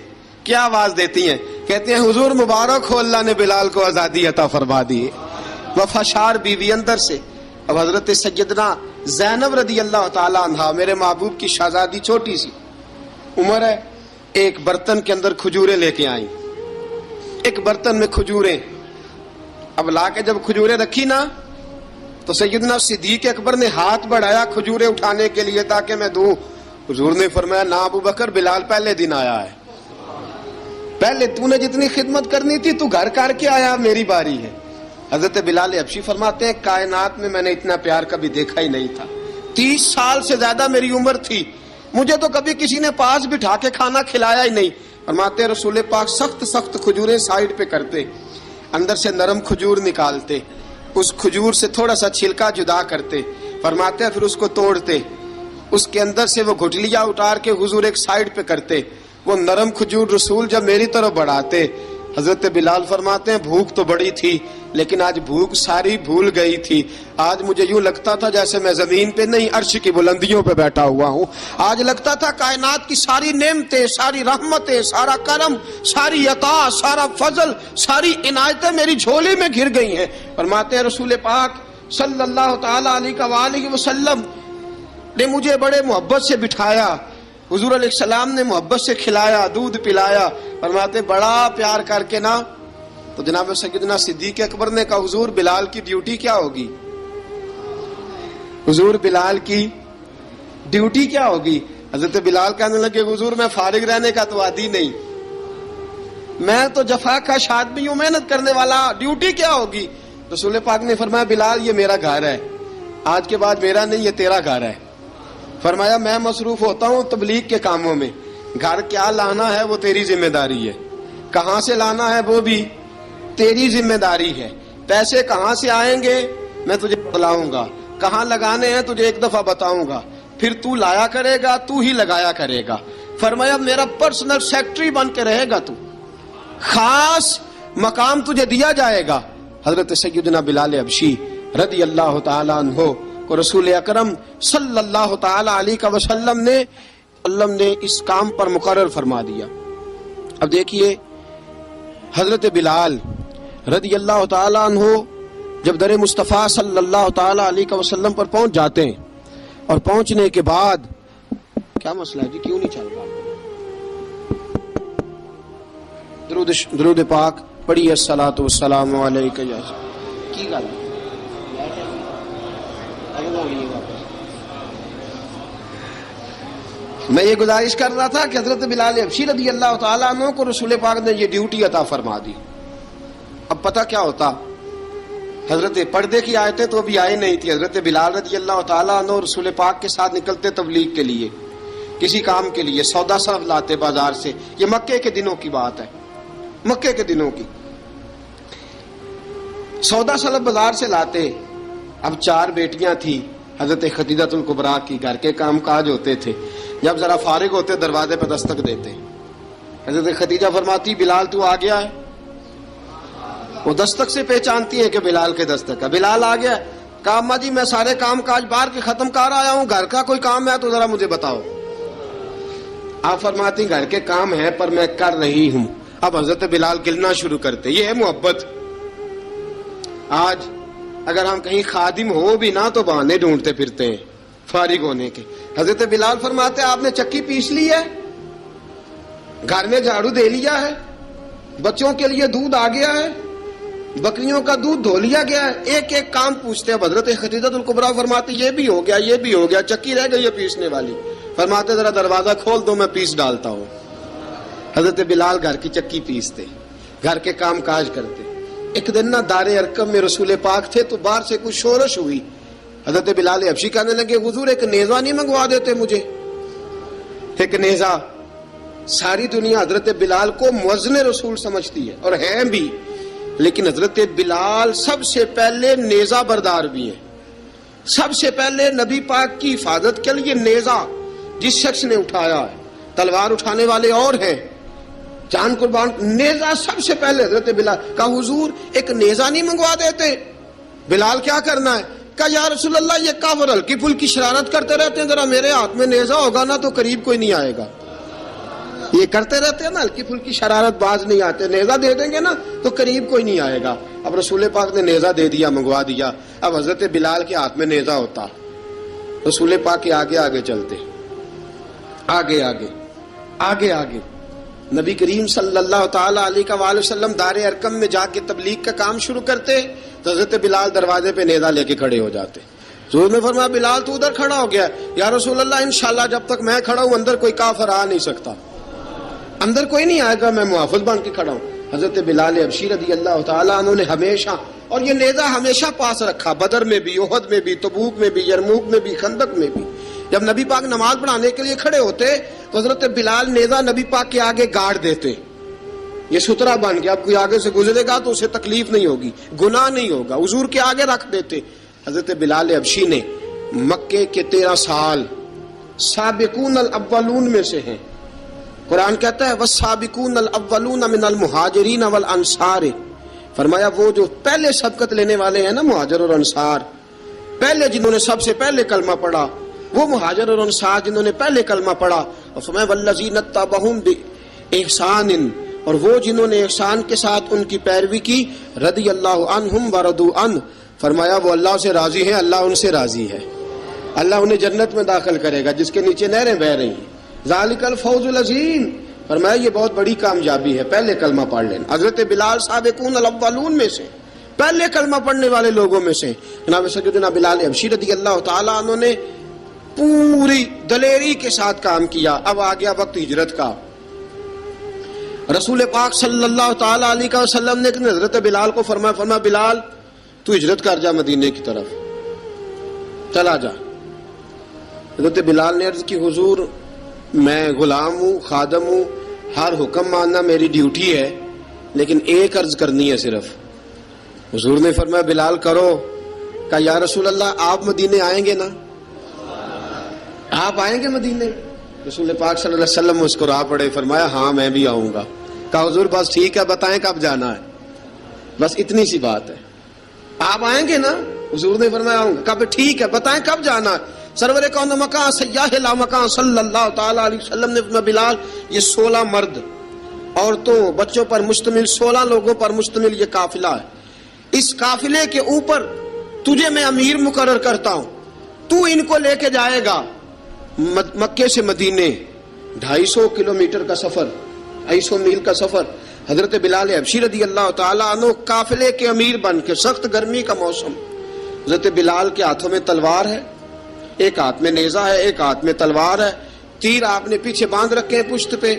کیا آواز دیتی ہیں, کہتے ہیں حضور مبارک ہو, اللہ نے بلال کو آزادی عطا فرما دی. وفاشار بیوی اندر سے. اب حضرت سیدنا زینب رضی اللہ تعالی عنہا, میرے محبوب کی شہزادی, چھوٹی سی عمر ہے, ایک برتن کے اندر کھجوریں لے کے آئیں. ایک برتن میں کھجوریں. اب لا کے جب کھجوریں رکھی نا, تو سیدنا صدیق اکبر نے ہاتھ بڑھایا کھجوریں اٹھانے کے لیے تاکہ میں دوں. حضور نے فرمایا نا ابو بکر, بلال پہلے دن آیا ہے, پہلے تو نے جتنی خدمت کرنی تھی تو گھر کر کے آیا, میری باری ہے. حضرت بلال حبشی فرماتے ہیں کائنات میں نے اتنا پیار کبھی دیکھا ہی نہیں تھا. 30 سال سے زیادہ میری عمر تھی, مجھے تو کبھی کسی نے پاس بٹھا کے کھانا کھلایا ہی نہیں. فرماتے رسول پاک سخت سخت کھجوریں سائڈ پہ کرتے, اندر سے نرم کھجور نکالتے, اس کھجور سے تھوڑا سا چھلکا جدا کرتے. فرماتے پھر اس کو توڑتے, اس کے اندر سے وہ گھٹلیاں اتار کے حضور ایک سائڈ پہ کرتے. وہ نرم کھجور رسول جب میری طرف بڑھاتے, حضرت بلال فرماتے ہیں بھوک تو بڑی تھی لیکن آج بھوک ساری بھول گئی تھی. آج مجھے یوں لگتا تھا جیسے میں زمین پہ نہیں عرش کی بلندیوں پہ بیٹھا ہوا ہوں. آج لگتا تھا کائنات کی ساری نعمتیں, ساری رحمتیں, سارا کرم, ساری عطا, سارا فضل, ساری عنایتیں میری جھولی میں گر گئی ہیں. فرماتے ہیں رسول پاک صلی اللہ تعالی علیہ وسلم نے مجھے بڑے محبت سے بٹھایا, حضور علیہ السلام نے محبت سے کھلایا, دودھ پلایا. فرماتے بڑا پیار کر کے نا, تو جناب سیدنا صدیق اکبر نے کہا حضور بلال کی ڈیوٹی کیا ہوگی, حضور بلال کی ڈیوٹی کیا ہوگی. حضرت بلال کہنے لگے حضور میں فارغ رہنے کا تو عادی نہیں, میں تو جفا کش آدمی ہوں, محنت کرنے والا, ڈیوٹی کیا ہوگی. رسول پاک نے فرمایا بلال یہ میرا گھر ہے, آج کے بعد میرا نہیں یہ تیرا گھر ہے. فرمایا میں مصروف ہوتا ہوں تبلیغ کے کاموں میں, گھر کیا لانا ہے وہ تیری ذمہ داری ہے, کہاں سے لانا ہے وہ بھی تیری ذمہ داری ہے, پیسے کہاں سے آئیں گے میں تجھے بتلاؤں گا, کہاں لگانے ہیں تجھے ایک دفعہ بتاؤں گا, پھر تو لایا کرے گا, تو ہی لگایا کرے گا. فرمایا میرا پرسنل سیکٹری بن کے رہے گا, تو خاص مقام تجھے دیا جائے گا. حضرت سیدنا بلال حبشی رضی اللہ تعالی عنہ کو رسول اکرم صلی اللہ تعالی علیہ وسلم نے اس کام پر مقرر فرما دیا. اب دیکھیے حضرت بلال رضی اللہ تعالی عنہ جب در مصطفیٰ صلی اللہ تعالی علیہ وسلم پر پہنچ جاتے ہیں, اور پہنچنے کے بعد کیا مسئلہ ہے جی, کیوں نہیں چل رہا, درود پاک پڑھیے الصلاۃ والسلام علیک یا کی گل میں یہ گزارش کر رہا تھا کہ حضرت بلال حبشی رضی اللہ تعالیٰ عنہ کو رسول پاک نے یہ ڈیوٹی عطا فرما دی. اب پتہ کیا ہوتا, حضرت پردے کی آیتیں تو ابھی آئی نہیں تھی. حضرت بلال رضی اللہ تعالیٰ عنہ رسول پاک کے ساتھ نکلتے تبلیغ کے لیے, کسی کام کے لیے, سودا صرف لاتے بازار سے. یہ مکے کے دنوں کی بات ہے, مکے کے دنوں کی. سودا صرف بازار سے لاتے. اب 4 بیٹیاں تھیں حضرت خدیجہ الکبریٰ کی, گھر کے کام کاج ہوتے تھے. جب ذرا فارغ ہوتے دروازے پہ دستک دیتے. حضرت خدیجہ فرماتی بلال تو آ گیا ہے. وہ دستک سے پہچانتی ہیں کہ بلال کے دستک ہے, بلال آ گیا. کہا اماں جی میں سارے کام کاج باہر کے ختم کر آیا ہوں, گھر کا کوئی کام ہے تو ذرا مجھے بتاؤ. آپ فرماتی گھر کے کام ہے پر میں کر رہی ہوں. اب حضرت بلال گلنا شروع کرتے. یہ ہے محبت. آج اگر ہم کہیں خادم ہو بھی نہ تو بہانے ڈھونڈتے پھرتے ہیں فارغ ہونے کے. حضرت بلال فرماتے آپ نے چکی پیس لی ہے, گھر میں جھاڑو دے لیا ہے, بچوں کے لیے دودھ آ گیا ہے, بکریوں کا دودھ دھو لیا گیا ہے, ایک ایک کام پوچھتے ہیں. حضرت خدیجہ الکبریٰ فرماتے یہ بھی ہو گیا, یہ بھی ہو گیا, چکی رہ گئی ہے پیسنے والی. فرماتے ذرا دروازہ کھول دو میں پیس ڈالتا ہوں. حضرت بلال گھر کی چکی پیستے, گھر کے کام کاج کرتے. ایک دن نہ دار ارقم میں رسول پاک تھے تو باہر سے کچھ شورش ہوئی. حضرت بلال حبشی کہنے لگے حضور ایک نیزہ نہیں منگوا دیتے مجھے. ایک نیزہ. ساری دنیا حضرت بلال کو مؤذن رسول سمجھتی ہے, اور ہیں بھی. لیکن حضرت بلال سب سے پہلے نیزہ بردار بھی ہیں. سب سے پہلے نبی پاک کی حفاظت کے لیے نیزہ جس شخص نے اٹھایا ہے، تلوار اٹھانے والے اور ہیں، جان قربان، نیزہ سب سے پہلے حضرت بلال کا. حضور ایک نیزہ نہیں منگوا دیتے؟ بلال کیا کرنا ہے؟ کہا یا رسول اللہ یہ کافر ہلکی پھلکی شرارت کرتے رہتے ہیں، ذرا میرے ہاتھ میں نیزہ ہوگا نا تو قریب کوئی نہیں آئے گا. یہ کرتے رہتے ہیں نا ہلکی پھلکی شرارت، باز نہیں آتے، نیزہ دے دیں گے نا تو قریب کوئی نہیں آئے گا. اب رسول پاک نے نیزہ دے دیا، منگوا دیا. اب حضرت بلال کے ہاتھ میں نیزہ ہوتا، رسول پاک کے آگے آگے چلتے، آگے آگے آگے آگے. نبی کریم صلی اللہ تعالی علیہ وآلہ وسلم دار ارقم میں جا کے تبلیغ کا کام شروع کرتے تو حضرت بلال دروازے پہ نیزہ لے کے کھڑے ہو جاتے. حضور نے فرمایا بلال تو ادھر کھڑا ہو گیا. یا رسول اللہ انشاءاللہ جب تک میں کھڑا ہوں اندر کوئی کافر آ نہیں سکتا، اندر کوئی نہیں آئے گا، میں محافظ بن کے کھڑا ہوں. حضرت بلال حبشی رضی اللہ تعالیٰ عنہ نے ہمیشہ، اور یہ نیزہ ہمیشہ پاس رکھا، بدر میں بھی، احد میں بھی، تبوک میں بھی، یرموک میں بھی، خندق میں بھی. جب نبی پاک نماز پڑھانے کے لیے کھڑے ہوتے تو حضرت بلال نیزہ نبی پاک کے آگے گاڑ دیتے. یہ سترا بن گیا، اب کوئی آگے سے گزرے گا تو اسے تکلیف نہیں ہوگی، گناہ نہیں ہوگا، حضور کے آگے رکھ دیتے. حضرت بلال حبشی نے مکے کے 13 سال سابقون الاولون میں سے ہیں. قرآن کہتا ہے والسابقون الاولون من المہاجرین والانصار، فرمایا وہ جو پہلے سبقت لینے والے ہیں نا مہاجر اور انصار، پہلے جنہوں نے سب سے پہلے کلمہ پڑھا وہ مہاجر اور انصار جنہوں نے پہلے کلمہ پڑھا. اور فرمایا والذین اتبعوہم باحسان، اور وہ جنہوں نے احسان کے ساتھ ان کی پیروی کی، رضی اللہ عنہم ورضوا عنہ، فرمایا وہ اللہ سے راضی ہیں، اللہ ان سے راضی ہے، اللہ انہیں جنت میں داخل کرے گا جس کے نیچے نہریں بہ رہی ہیں. ذالک الفوز العظیم، فرمایا یہ بہت بڑی کامیابی ہے پہلے کلمہ پڑھ لینا. حضرت بلال سابقون الاولون میں سے، پہلے کلمہ پڑھنے والے لوگوں میں سے. جناب سیدنا بلال حبشی رضی اللہ تعالیٰ عنہ نے پوری دلیری کے ساتھ کام کیا. اب آ گیا وقت ہجرت کا. رسول پاک صلی اللہ تعالی علیہ وسلم نے حضرت بلال کو فرمایا بلال تو ہجرت کر جا مدینے کی طرف، چلا جا. حضرت بلال نے عرض کی حضور میں غلام ہوں، خادم ہوں، ہر حکم ماننا میری ڈیوٹی ہے، لیکن ایک عرض کرنی ہے صرف. حضور نے فرمایا بلال کرو. کہا یا رسول اللہ آپ مدینے آئیں گے نا؟ آپ آئیں گے مدینے؟ رسول پاک صلی اللہ علیہ وسلم مسکرا پڑے، فرمایا ہاں میں بھی آؤں گا. کہا حضور بس ٹھیک ہے، بتائیں کب جانا ہے، بس اتنی سی بات ہے. آپ آئیں گے نا؟ حضور نے فرمایا آؤں گا. کہا ٹھیک ہے بتائیں کب جانا ہے. سرور کون مکان سیاح لا مکان صلی اللہ تعالی علیہ وسلم نے فرمایا بلال یہ 16 مرد عورتوں بچوں پر مشتمل 16 لوگوں پر مشتمل یہ قافلہ ہے. اس قافلے کے اوپر تجھے میں امیر مقرر کرتا ہوں، تو ان کو لے کے جائے گا مکے سے مدینے. 250 کلومیٹر کا سفر، 250 میل کا سفر. حضرت بلال حبشی رضی اللہ تعالیٰ عنہ قافلے کے امیر بن کے، سخت گرمی کا موسم، حضرت بلال کے ہاتھوں میں تلوار ہے، ایک ہاتھ میں نیزہ ہے، ایک ہاتھ میں تلوار ہے، تیر آپ نے پیچھے باندھ رکھے ہیں پشت پہ،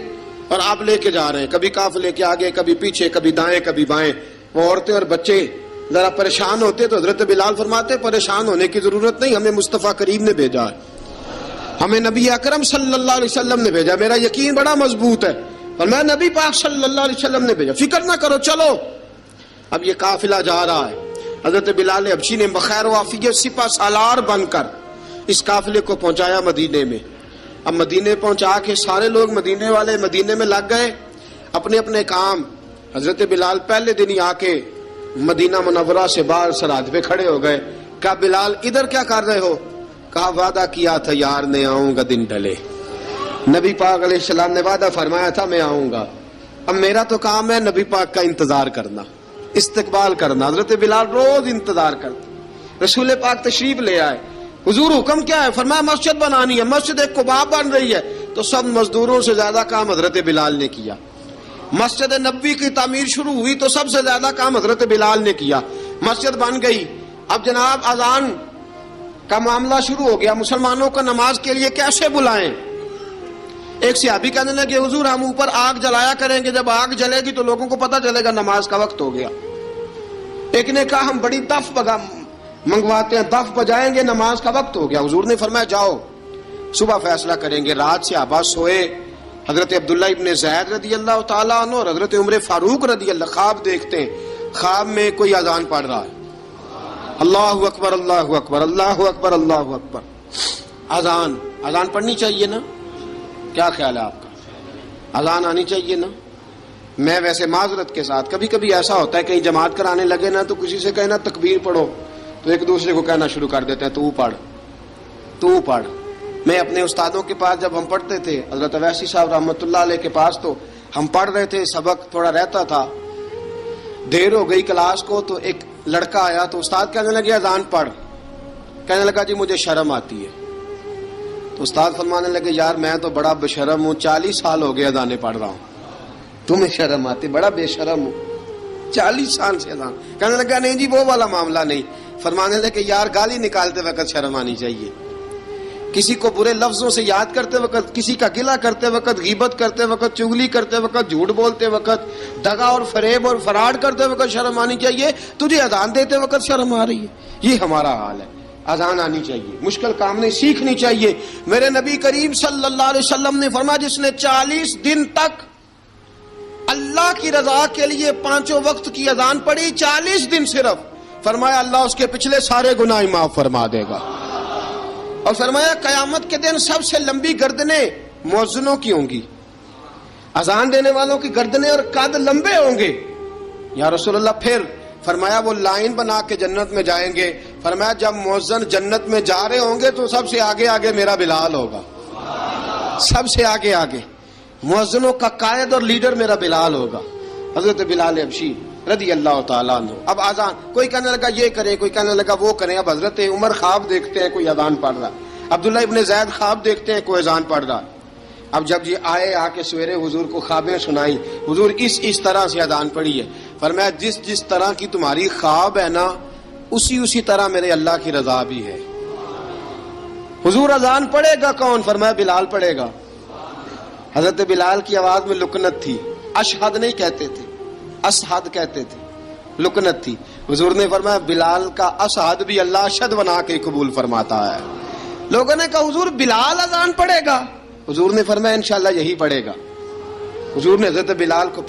اور آپ لے کے جا رہے ہیں، کبھی قافلے کے آگے، کبھی پیچھے، کبھی دائیں کبھی بائیں. وہ عورتیں اور بچے ذرا پریشان ہوتے تو حضرت بلال فرماتے پریشان ہونے کی ضرورت نہیں، ہمیں مصطفیٰ کریم نے بھیجا ہے، ہمیں نبی اکرم صلی اللہ علیہ وسلم نے بھیجا، میرا یقین بڑا مضبوط ہے، اور میں نبی پاک صلی اللہ علیہ وسلم نے بھیجا، فکر نہ کرو چلو. اب یہ قافلہ جا رہا ہے. حضرت بلال حبشی نے بخیر و عافیت سپہ سالار بن کر اس قافلے کو پہنچایا مدینے میں. اب مدینے پہنچا کے سارے لوگ مدینے والے مدینے میں لگ گئے اپنے اپنے کام. حضرت بلال پہلے دن ہی آ کے مدینہ منورہ سے باہر سرحد پہ کھڑے ہو گئے. کہا بلال ادھر کیا کر رہے ہو؟ کہا وعدہ کیا تھا یار نے آؤں گا دن ڈھلے، نبی پاک علیہ السلام نے وعدہ فرمایا تھا میں آؤں گا، اب میرا تو کام ہے نبی پاک کا انتظار کرنا، استقبال کرنا. حضرت بلال روز انتظار کرتے. رسول پاک تشریف لے آئے. حضور حکم کیا ہے؟ فرمایا مسجد بنانی ہے. مسجد ایک قباء بن رہی ہے، تو سب مزدوروں سے زیادہ کام حضرت بلال نے کیا. مسجد نبوی کی تعمیر شروع ہوئی تو سب سے زیادہ کام حضرت بلال نے کیا. مسجد بن گئی. اب جناب اذان کا معاملہ شروع ہو گیا، مسلمانوں کو نماز کے لیے کیسے بلائیں؟ ایک صحابی کہنے لگے حضور ہم اوپر آگ جلایا کریں گے، جب آگ جلے گی تو لوگوں کو پتہ چلے گا نماز کا وقت ہو گیا. ایک نے کہا ہم بڑی دف منگواتے ہیں، دف بجائیں گے، نماز کا وقت ہو گیا. حضور نے فرمایا جاؤ صبح فیصلہ کریں گے. رات سے صحابہ سوئے. حضرت عبداللہ ابن زید رضی اللہ تعالیٰ عنہ اور حضرت عمر فاروق رضی اللہ خواب دیکھتے ہیں. خواب میں کوئی اذان پڑھ رہا ہے، اللہ اکبر اللہ اکبر اللہ اکبر اللہ اکبر، اذان پڑھنی چاہیے نا؟ کیا خیال ہے آپ کا؟ اذان آنی چاہیے نا؟ میں ویسے معذرت کے ساتھ کبھی کبھی ایسا ہوتا ہے کہیں جماعت کرانے لگے نا تو کسی سے کہنا تکبیر پڑھو تو ایک دوسرے کو کہنا شروع کر دیتے ہیں تو پڑھ۔ میں اپنے استادوں کے پاس جب ہم پڑھتے تھے، حضرت اویسی صاحب رحمۃ اللہ علیہ کے پاس، تو ہم پڑھ رہے تھے، سبق تھوڑا رہتا تھا، دیر ہو گئی کلاس کو تو ایک لڑکا آیا تو استاد کہنے لگے اذان پڑھ، کہنے لگا جی مجھے شرم آتی ہے۔ تو استاد فرمانے لگے یار میں تو بڑا بے شرم ہوں، 40 سال ہو گئے اذانیں پڑھ رہا ہوں، تمہیں شرم آتی؟ بڑا بے شرم ہوں، 40 سال سے اذان۔ کہنے لگا نہیں جی وہ والا معاملہ نہیں۔ فرمانے لگے یار گالی نکالتے وقت شرم آنی چاہیے، کسی کو برے لفظوں سے یاد کرتے وقت، کسی کا گلہ کرتے وقت، غیبت کرتے وقت، چغلی کرتے وقت، جھوٹ بولتے وقت، دغا اور فریب اور فراڈ کرتے وقت شرم آنی چاہیے، تجھے اذان دیتے وقت شرم آ رہی ہے۔ یہ ہمارا حال ہے، اذان آنی چاہیے، مشکل کام نہیں، سیکھنی چاہیے۔ میرے نبی کریم صلی اللہ علیہ وسلم نے فرمایا جس نے 40 دن تک اللہ کی رضا کے لیے 5 وقت کی اذان پڑھی، 40 دن صرف، فرمایا اللہ اس کے پچھلے سارے گناہ معاف فرما دے گا۔ اور فرمایا قیامت کے دن سب سے لمبی گردنیں مؤذنوں کی ہوں گی، اذان دینے والوں کی گردنیں اور قد لمبے ہوں گے۔ یا رسول اللہ پھر؟ فرمایا وہ لائن بنا کے جنت میں جائیں گے۔ فرمایا جب مؤذن جنت میں جا رہے ہوں گے تو سب سے آگے آگے میرا بلال ہوگا، سب سے آگے آگے مؤذنوں کا قائد اور لیڈر میرا بلال ہوگا، حضرت بلال حبشی رضی اللہ تعالیٰ عنہ۔ اب اذان کوئی کہنے لگا یہ کریں، کوئی کہنے لگا وہ کریں۔ اب حضرت عمر خواب دیکھتے ہیں کوئی اذان پڑھ رہا، عبداللہ ابن زید خواب دیکھتے ہیں کوئی اذان پڑھ رہا۔ اب جب یہ آئے آ کے سویرے حضور کو خوابیں سنائی، حضور اس طرح سے اذان پڑھی ہے۔ فرمایا جس طرح کی تمہاری خواب ہے نا اسی طرح میرے اللہ کی رضا بھی ہے۔ حضور اذان پڑھے گا کون؟ فرمایا بلال پڑھے گا۔ حضرت بلال کی آواز میں لکنت تھی، اشہد نہیں کہتے تھے، اشہد کہتے تھے، لکنت تھی۔ حضور نے فرمایا بلال کا اشہد بھی اللہ اشہد بنا کے قبول فرماتا ہے۔ لوگوں نے کہا حضور بلال اذان پڑھے گا؟ حضور نے فرمایا انشاءاللہ یہی پڑھے گا۔ حضور نے حضرت بلال کو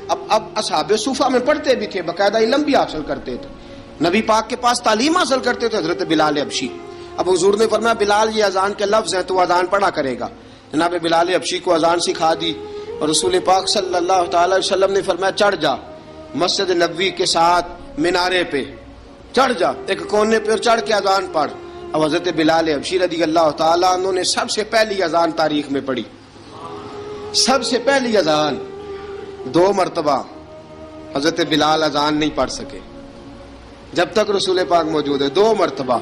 اب اصحاب صوفہ میں پڑھتے بھی تھے، باقاعدہ علم بھی حاصل کرتے تھے، نبی پاک کے پاس تعلیم حاصل کرتے تھے، حضرت بلال حبشی۔ اب حضور نے فرمایا بلال یہ اذان کے لفظ ہیں تو اذان پڑھا کرے گا۔ جناب بلال حبشی کو اذان سکھا دی اور رسول پاک صلی اللہ تعالی علیہ وسلم نے فرمایا چڑھ جا مسجد نبوی کے ساتھ مینارے پہ، چڑھ جا ایک کونے پہ اور چڑھ کے اذان پڑھ۔ اب حضرت بلال حبشی رضی اللہ تعالیٰ عنہ نے سب سے پہلی اذان تاریخ میں پڑھی، سب سے پہلی اذان 2 مرتبہ۔ حضرت بلال اذان نہیں پڑھ سکے جب تک رسول پاک موجود ہے، 2 مرتبہ۔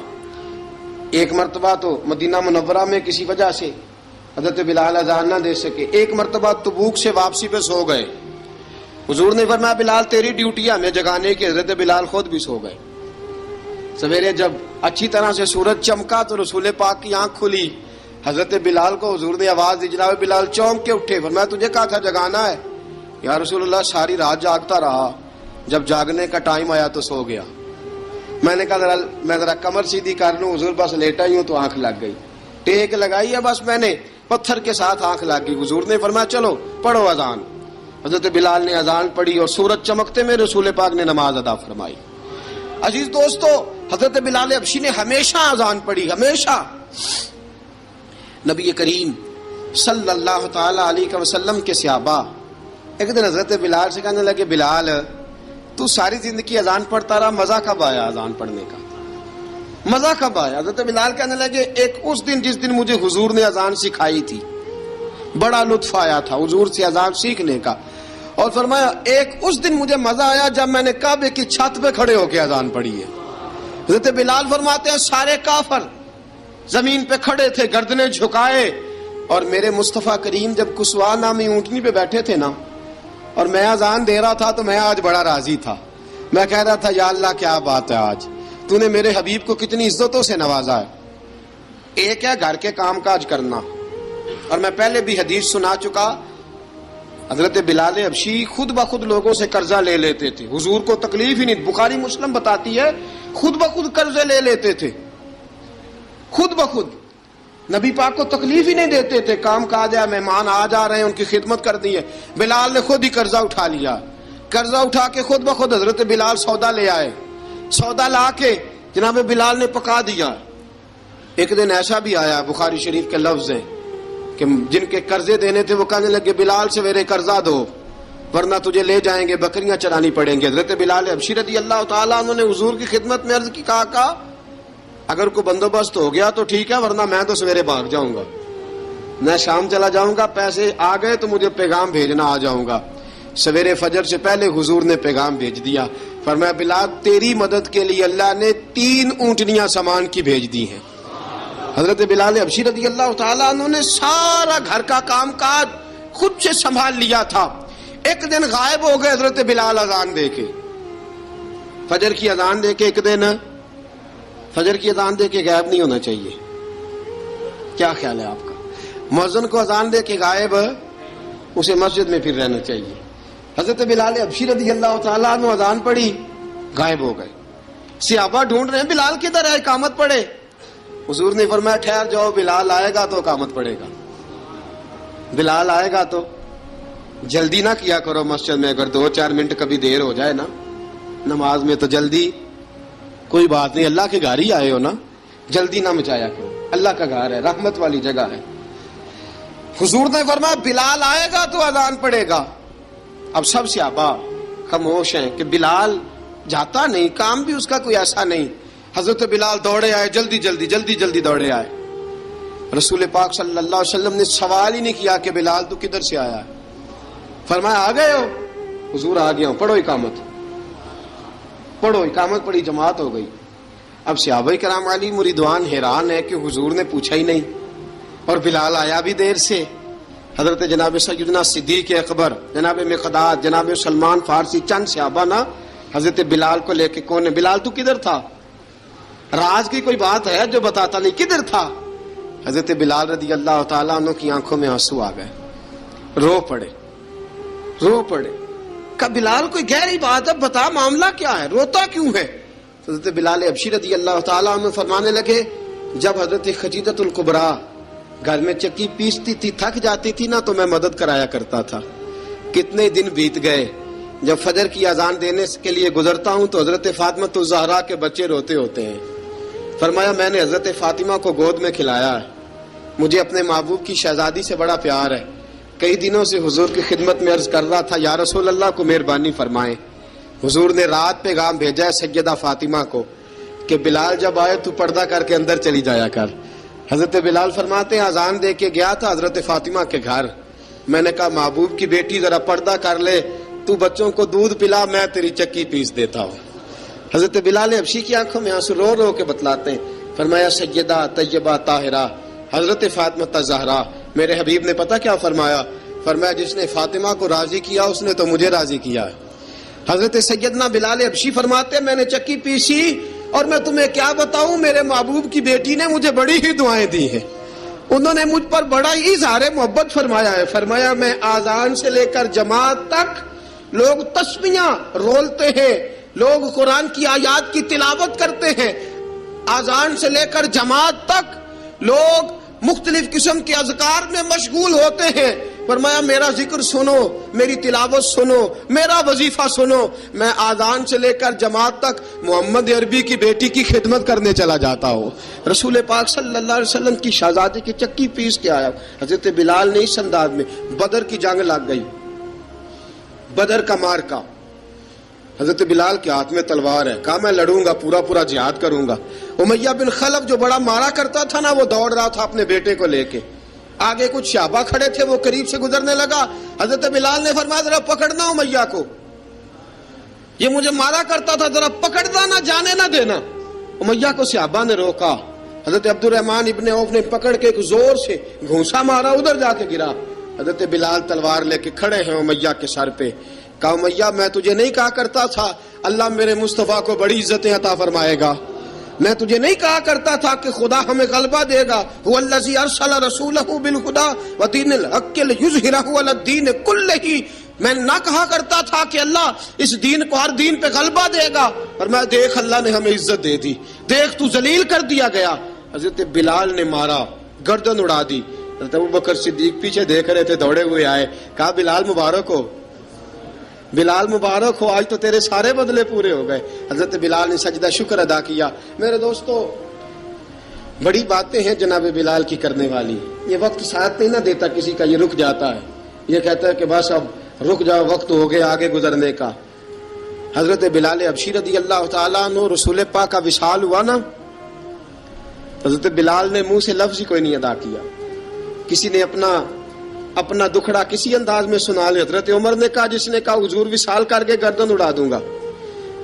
ایک مرتبہ تو مدینہ منورہ میں کسی وجہ سے حضرت بلال اذان نہ دے سکے، ایک مرتبہ تبوک سے واپسی پہ سو گئے۔ حضور نے فرمایا بلال تیری ڈیوٹی ہے ہمیں جگانے کی، حضرت بلال خود بھی سو گئے۔ سویرے جب اچھی طرح سے سورج چمکا تو رسول پاک کی آنکھ کھلی، حضرت بلال کو حضور نے آواز دی، جناب بلال چونک کے اٹھے۔ فرمایا تجھے کہا تھا جگانا ہے؟ یا رسول اللہ ساری رات جاگتا رہا، جب جاگنے کا ٹائم آیا تو سو گیا۔ میں نے کہا میں ذرا کمر سیدھی کر لوں، حضور بس لیٹا ہی ہوں تو آنکھ لگ گئی، ٹیک لگائی ہے بس میں نے، پتھر کے ساتھ آنکھ لگ گئی۔ حضور نے فرمایا چلو پڑھو اذان۔ حضرت بلال نے اذان پڑھی اور سورج چمکتے میں رسول پاک نے نماز ادا فرمائی۔ عزیز دوستو حضرت بلال حبشی نے ہمیشہ اذان پڑھی، ہمیشہ۔ نبی کریم صلی اللہ تعالی علیہ وسلم کے صحابہ ایک دن حضرت بلال سے کہنے لگے بلال تو ساری زندگی اذان پڑھتا رہا، مزہ کب آیا اذان پڑھنے کا؟ مزہ کب آیا؟ حضرت بلال کہنے لگے ایک اس دن جس دن مجھے حضور نے اذان سکھائی تھی، بڑا لطف آیا تھا حضور سے اذان سیکھنے کا، اور فرمایا ایک اس دن مجھے مزہ آیا جب میں نے کعبے کی چھت پہ کھڑے ہو کے اذان پڑھی ہے۔ حضرت بلال فرماتے ہیں سارے کافر زمین پہ کھڑے تھے گردنیں جھکائے، اور میرے مصطفیٰ کریم جب کسوا نامی اونٹنی پہ بیٹھے تھے نا اور میں اذان دے رہا تھا تو میں آج بڑا راضی تھا، میں کہہ رہا تھا یا اللہ کیا بات ہے، آج تو نے میرے حبیب کو کتنی عزتوں سے نوازا ہے۔ ایک ہے گھر کے کام کاج کرنا، اور میں پہلے بھی حدیث سنا چکا، حضرت بلال حبشی خود بخود لوگوں سے قرضہ لے لیتے تھے، حضور کو تکلیف ہی نہیں، بخاری مسلم بتاتی ہے خود بخود قرضے لے لیتے تھے، خود بخود، نبی پاک کو تکلیف ہی نہیں دیتے تھے، کام کاج ہے، مہمان آ جا رہے ہیں ان کی خدمت کر دی ہے، بلال نے خود ہی قرضہ اٹھا لیا، قرضہ اٹھا کے خود بخود حضرت بلال سودا لے آئے. سودا لا کے جناب بلال نے پکا دیا. ایک دن ایسا بھی آیا بخاری شریف کے لفظ ہیں کہ جن کے قرضے دینے تھے وہ کہنے لگے بلال سویرے قرضہ دو ورنہ تجھے لے جائیں گے, بکریاں چرانی پڑیں گے. حضرت بلال حبشی رضی اللہ تعالیٰ عنہ نے حضور کی خدمت میں عرض کی, کہا اگر کوئی بندوبست ہو گیا تو ٹھیک ہے ورنہ میں تو سویرے بھاگ جاؤں گا, میں شام چلا جاؤں گا, پیسے آ گئے تو مجھے پیغام بھیجنا آ جاؤں گا. سویرے فجر سے پہلے حضور نے پیغام بھیج دیا. فرمایا بلال تیری مدد کے لیے اللہ نے 3 اونٹنیاں سامان کی بھیج دی ہیں. حضرت بلال حبشی رضی اللہ تعالیٰ عنہ نے سارا گھر کا کام کاج خود سے سنبھال لیا تھا. ایک دن غائب ہو گئے حضرت بلال اذان دے کے, فجر کی اذان دے کے. ایک دن فجر کی اذان دے کے غائب نہیں ہونا چاہیے, کیا خیال ہے آپ کا؟ مؤذن کو اذان دے کے غائب اسے مسجد میں پھر رہنا چاہیے. حضرت بلال حبشی رضی اللہ تعالیٰ عنہ اذان پڑھی, غائب ہو گئے. صحابہ ڈھونڈ رہے ہیں بلال کدھر ہے, اقامت پڑھے. حضور نے فرمایا ٹھہر جاؤ, بلال آئے گا تو اقامت پڑھے گا. بلال آئے گا تو جلدی نہ کیا کرو مسجد میں, اگر 2-4 منٹ کبھی دیر ہو جائے نا نماز میں تو جلدی کوئی بات نہیں, اللہ کے گھر ہی آئے ہو نا, جلدی نہ مچایا کرو, اللہ کا گھر ہے, رحمت والی جگہ ہے. حضور نے فرمایا بلال آئے گا تو اذان پڑے گا. اب سب صحابہ خاموش ہیں کہ بلال جاتا نہیں, کام بھی اس کا کوئی ایسا نہیں. حضرت بلال دوڑے آئے, جلدی دوڑے آئے. رسول پاک صلی اللہ علیہ وسلم نے سوال ہی نہیں کیا کہ بلال تو کدھر سے آیا ہے, فرمایا آ گئے ہو؟ حضور آ گیا ہوں, پڑھو اقامت. پڑھی, جماعت ہو گئی. اب صحابہ کرام علی مریدوان حیران ہے کہ حضور نے پوچھا ہی نہیں اور بلال آیا بھی دیر سے. حضرت جناب سیدنا صدیق اکبر, جناب مقداد, جناب سلمان فارسی, چند صحابہ نا حضرت بلال کو لے کے, کون ہے بلال تو کدھر تھا؟ راز کی کوئی بات ہے جو بتاتا نہیں, کدھر تھا؟ حضرت بلال رضی اللہ تعالیٰ عنہ کی آنکھوں میں آنسو آ گئے, رو پڑے. کہ بلال کوئی گہری بات ہے, بتا معاملہ کیا ہے, روتا کیوں ہے؟ حضرت بلال حبشی رضی اللہ تعالیٰ عنہ فرمانے لگے جب حضرت خدیجہ الکبریٰ گھر میں چکی پیستی تھی, تھک جاتی تھی نا تو میں مدد کرایا کرتا تھا. کتنے دن بیت گئے, جب فجر کی اذان دینے کے لیے گزرتا ہوں تو حضرت فاطمہ الزہرا کے بچے روتے ہوتے ہیں. فرمایا میں نے حضرت فاطمہ کو گود میں کھلایا ہے, مجھے اپنے محبوب کی شہزادی سے بڑا پیار ہے. کئی دنوں سے حضور کی خدمت میں عرض کر رہا تھا یا رسول اللہ کو مہربانی فرمائیں. حضور نے رات پیغام بھیجا ہے سیدہ فاطمہ کو کہ بلال جب آئے تو پردہ کر کے اندر چلی جایا کر. حضرت بلال فرماتے ہیں اذان دے کے گیا تھا حضرت فاطمہ کے گھر, میں نے کہا محبوب کی بیٹی ذرا پردہ کر لے, تو بچوں کو دودھ پلا, میں تیری چکی پیس دیتا ہوں. حضرت بلال حبشی کی آنکھوں میں آنسو رو کے بتلاتے ہیں. فرمایا سیدہ طیبہ طاہرہ حضرت فاطمہ الزہرا, میرے حبیب نے پتہ کیا فرمایا؟ فرمایا جس نے فاطمہ کو راضی کیا اس نے تو مجھے راضی کیا. حضرت سیدنا بلال حبشی فرماتے میں نے چکی پیسی اور میں تمہیں کیا بتاؤں, میرے محبوب کی بیٹی نے مجھے بڑی ہی دعائیں دی ہیں, انہوں نے مجھ پر بڑا ہی اظہار محبت فرمایا ہے. فرمایا میں آذان سے لے کر جماعت تک لوگ تسبیحاں رولتے ہیں, لوگ قرآن کی آیات کی تلاوت کرتے ہیں, آذان سے لے کر جماعت تک لوگ مختلف قسم کے اذکار میں مشغول ہوتے ہیں. فرمایا میرا ذکر سنو, میری تلاوت سنو, میرا وظیفہ سنو, میں آذان سے لے کر جماعت تک محمد عربی کی بیٹی کی خدمت کرنے چلا جاتا ہوں. رسول پاک صلی اللہ علیہ وسلم کی شہزادی کی چکی پیس کے آیا. حضرت بلال نے اس انداز میں, بدر کی جنگ لگ گئی, بدر کا مارکا, حضرت بلال کے ہاتھ میں تلوار ہے, کہا میں لڑوں گا, پورا جہاد کروں گا. امیہ بن خلف جو بڑا مارا کرتا تھا نا وہ دوڑ رہا تھا اپنے بیٹے کو لے کے, آگے کچھ صحابہ کھڑے تھے, وہ قریب سے گزرنے لگا. حضرت بلال نے فرمایا ذرا پکڑنا امیہ کو, یہ مجھے مارا کرتا تھا, ذرا پکڑنا, نہ جانے نہ دینا. امیہ کو صحابہ نے روکا. حضرت عبد الرحمن ابن عوف نے پکڑ کے ایک زور سے گھونسا مارا, ادھر جا کے گرا. حضرت بلال تلوار لے کے کھڑے ہیں امیہ کے سر پہ. کہا امیہ میں تجھے نہیں کہا کرتا تھا اللہ میرے مصطفیٰ کو بڑی عزتیں عطا فرمائے گا, میں تجھے نہیں کہا کرتا تھا کہ خدا ہمیں غلبہ دے گا, هو الذی ارسل رسولہ بالہدی ودین الحق لیظہرہ علی الدین کلہ, میں نہ کہا کرتا تھا کہ اللہ اس دین کو ہر دین پہ غلبہ دے گا, اور میں دیکھ اللہ نے ہمیں عزت دے دی, دیکھ تو ذلیل کر دیا گیا. حضرت بلال نے مارا, گردن اڑا دی. حضرت ابوبکر صدیق پیچھے دیکھ رہے تھے, دوڑے ہوئے آئے, کہا بلال مبارک ہو. بلال مبارک ہو، آج تو تیرے سارے بدلے پورے ہو گئے۔ حضرت بلال نے سجدہ شکر ادا کیا۔ میرے دوستو، بڑی باتیں ہیں جناب بلال کی کرنے والی۔ یہ وقت ساتھ نہیں نہ دیتا کسی کا، یہ رک جاتا ہے، یہ کہتا ہے کہ بس اب رک جاؤ، وقت ہو گیا آگے گزرنے کا۔ حضرت بلال حبشی رضی اللہ تعالیٰ عنہ، رسول پاک کا وصال ہوا نا، حضرت بلال نے منہ سے لفظ ہی کوئی نہیں ادا کیا۔ کسی نے اپنا دکھڑا کسی انداز میں سنا لیا۔ حضرت عمر نے کہا، جس نے کہا حضور وصال کر کے گردن اڑا دوں گا۔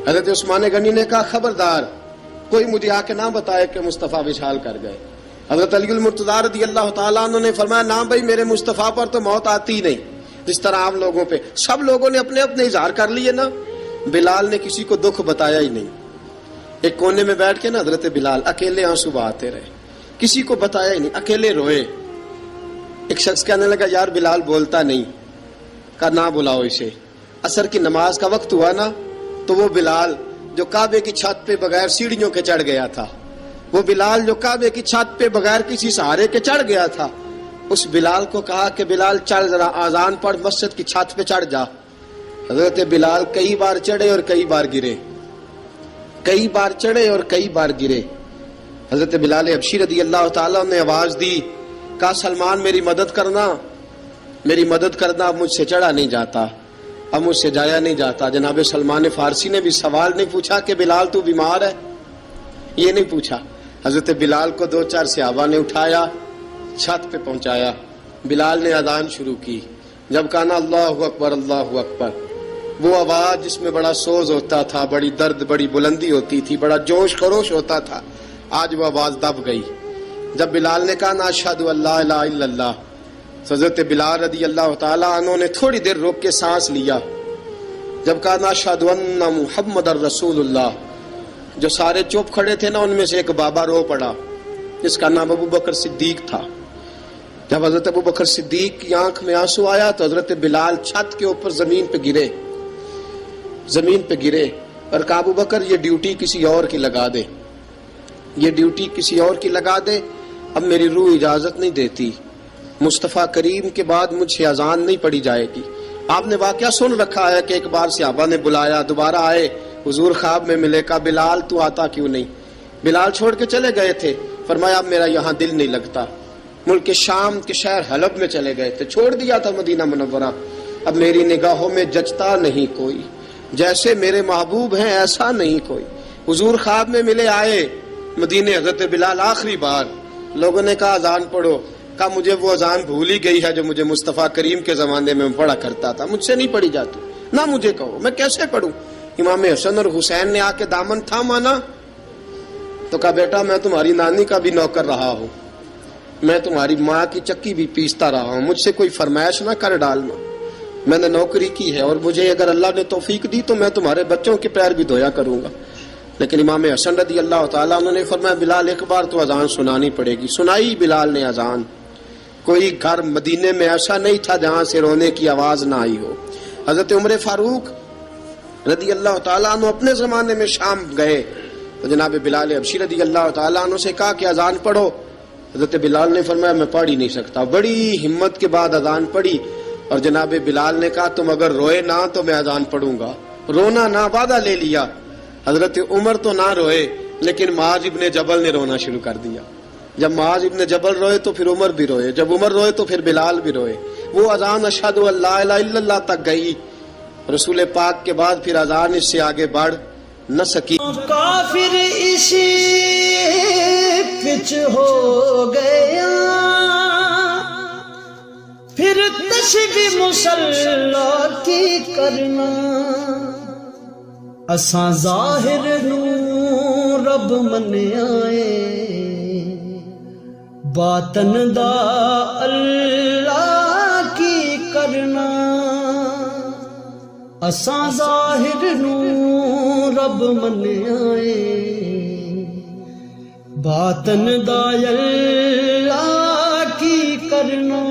حضرت عثمان غنی نے کہا، خبردار کوئی مجھے آ کے نہ بتائے کہ مصطفیٰ وصال کر گئے۔ حضرت علی المرتضیٰ رضی اللہ تعالیٰ عنہ نے فرمایا، نہ بھائی، میرے مصطفیٰ پر تو موت آتی ہی نہیں، جس طرح عام لوگوں پہ۔ سب لوگوں نے اپنے اپنے اظہار کر لیے نا، بلال نے کسی کو دکھ بتایا ہی نہیں۔ ایک کونے میں بیٹھ کے نا حضرت بلال اکیلے آنسو بہاتے رہے، کسی کو بتایا ہی نہیں، اکیلے روئے۔ ایک شخص کہنے لگا، یار بلال بولتا نہیں۔ کہا، نہ بلاؤ اسے۔ عصر کی نماز کا وقت ہوا نا، تو وہ بلال جو کعبے کی چھت پہ بغیر سیڑھیوں کے چڑھ گیا تھا، وہ بلال جو کعبے کی چھت پہ بغیر کسی سہارے کے چڑھ گیا تھا، اس بلال کو کہا کہ بلال چل ذرا آذان پڑھ، مسجد کی چھت پہ چڑھ جا۔ حضرت بلال کئی بار چڑھے اور کئی بار گرے، کئی بار چڑھے اور کئی بار گرے۔ حضرت بلال حبشی رضی اللہ تعالیٰ نے آواز دی، کہا، سلمان میری مدد کرنا، میری مدد کرنا، اب مجھ سے چڑھا نہیں جاتا، اب مجھ سے جایا نہیں جاتا۔ جناب سلمان فارسی نے بھی سوال نہیں پوچھا کہ بلال تو بیمار ہے، یہ نہیں پوچھا۔ حضرت بلال کو 2-4 صحابہ نے اٹھایا، چھت پہ پہنچایا۔ بلال نے اذان شروع کی۔ جب کہا نا اللہ اکبر اللہ اکبر، وہ آواز جس میں بڑا سوز ہوتا تھا، بڑی درد، بڑی بلندی ہوتی تھی، بڑا جوش خروش ہوتا تھا، آج وہ آواز دب گئی۔ جب بلال نے کہا نا اشہد ان لا الہ الا اللہ، حضرت بلال رضی اللہ تعالیٰ عنہ نے تھوڑی دیر روک کے سانس لیا۔ جب کہا نا اشہد ان محمد الرسول اللہ، جو سارے چپ کھڑے تھے نا، ان میں سے ایک بابا رو پڑا، جس کا نام ابو بکر صدیق تھا۔ جب حضرت ابو بکر صدیق کی آنکھ میں آنسو آیا تو حضرت بلال چھت کے اوپر زمین پہ گرے، زمین پہ گرے اور کہا، ابو بکر یہ ڈیوٹی کسی اور کی لگا دے، یہ ڈیوٹی کسی اور کی لگا دے، اب میری روح اجازت نہیں دیتی، مصطفیٰ کریم کے بعد مجھ سے اذان نہیں پڑھی جائے گی۔ آپ نے واقعہ سن رکھا ہے کہ ایک بار صحابہ نے بلایا، دوبارہ آئے، حضور خواب میں ملے، کہا بلال تو آتا کیوں نہیں؟ بلال چھوڑ کے چلے گئے تھے، فرمایا اب میرا یہاں دل نہیں لگتا۔ ملک شام کے شہر حلب میں چلے گئے تھے، چھوڑ دیا تھا مدینہ منورہ، اب میری نگاہوں میں جچتا نہیں کوئی، جیسے میرے محبوب ہیں ایسا نہیں کوئی۔ حضور خواب میں ملے، آئے مدینے، حضرت بلال آخری بار، لوگوں نے کہا اذان پڑھو، کہا مجھے وہ اذان بھول ہی گئی ہے جو مجھے مصطفیٰ کریم کے زمانے میں پڑھا کرتا تھا، مجھ سے نہیں پڑھی جاتی، نہ مجھے کہو، میں کیسے پڑھوں؟ امام حسن اور حسین نے آ کے دامن تھاما نا، تو کہا بیٹا میں تمہاری نانی کا بھی نوکر رہا ہوں، میں تمہاری ماں کی چکی بھی پیستا رہا ہوں، مجھ سے کوئی فرمائش نہ کر ڈالنا، میں نے نوکری کی ہے، اور مجھے اگر اللہ نے توفیق دی تو میں تمہارے بچوں کے پیر بھی دھویا کروں گا۔ لیکن امام حسن رضی اللہ تعالیٰ عنہ نے فرمایا بلال ایک بار تو اذان سنانی پڑے گی۔ سنائی بلال نے اذان۔ کوئی گھر مدینے میں ایسا نہیں تھا جہاں سے رونے کی آواز نہ آئی ہو۔ حضرت عمر فاروق رضی اللہ تعالیٰ عنہ اپنے زمانے میں شام گئے تو جناب بلال حبشی رضی اللہ تعالیٰ عنہ سے کہا کہ اذان پڑھو۔ حضرت بلال نے فرمایا میں پڑھ ہی نہیں سکتا، بڑی ہمت کے بعد اذان پڑھی، اور جناب بلال نے کہا تم اگر روئے نہ تو میں اذان پڑھوں گا، رونا نہ، وعدہ لے لیا۔ حضرت عمر تو نہ روئے، لیکن معاذ ابن جبل نے رونا شروع کر دیا۔ جب معاذ ابن جبل روئے تو پھر عمر بھی روئے، جب عمر روئے تو پھر بلال بھی روئے۔ وہ اذان اشہد ان لا الہ الا اللہ تک گئی، رسول پاک کے بعد پھر اذان اس سے آگے بڑھ نہ سکی۔ کافر اسی پچ ہو گیا، پھر تشبیہ مصلی کی کرنا، اساں ظاہر نو رب منیائے، باطن دا اللہ کی کرنا، اساں ظاہر نو رب منیائے، باطن دا اللہ کی کرنا۔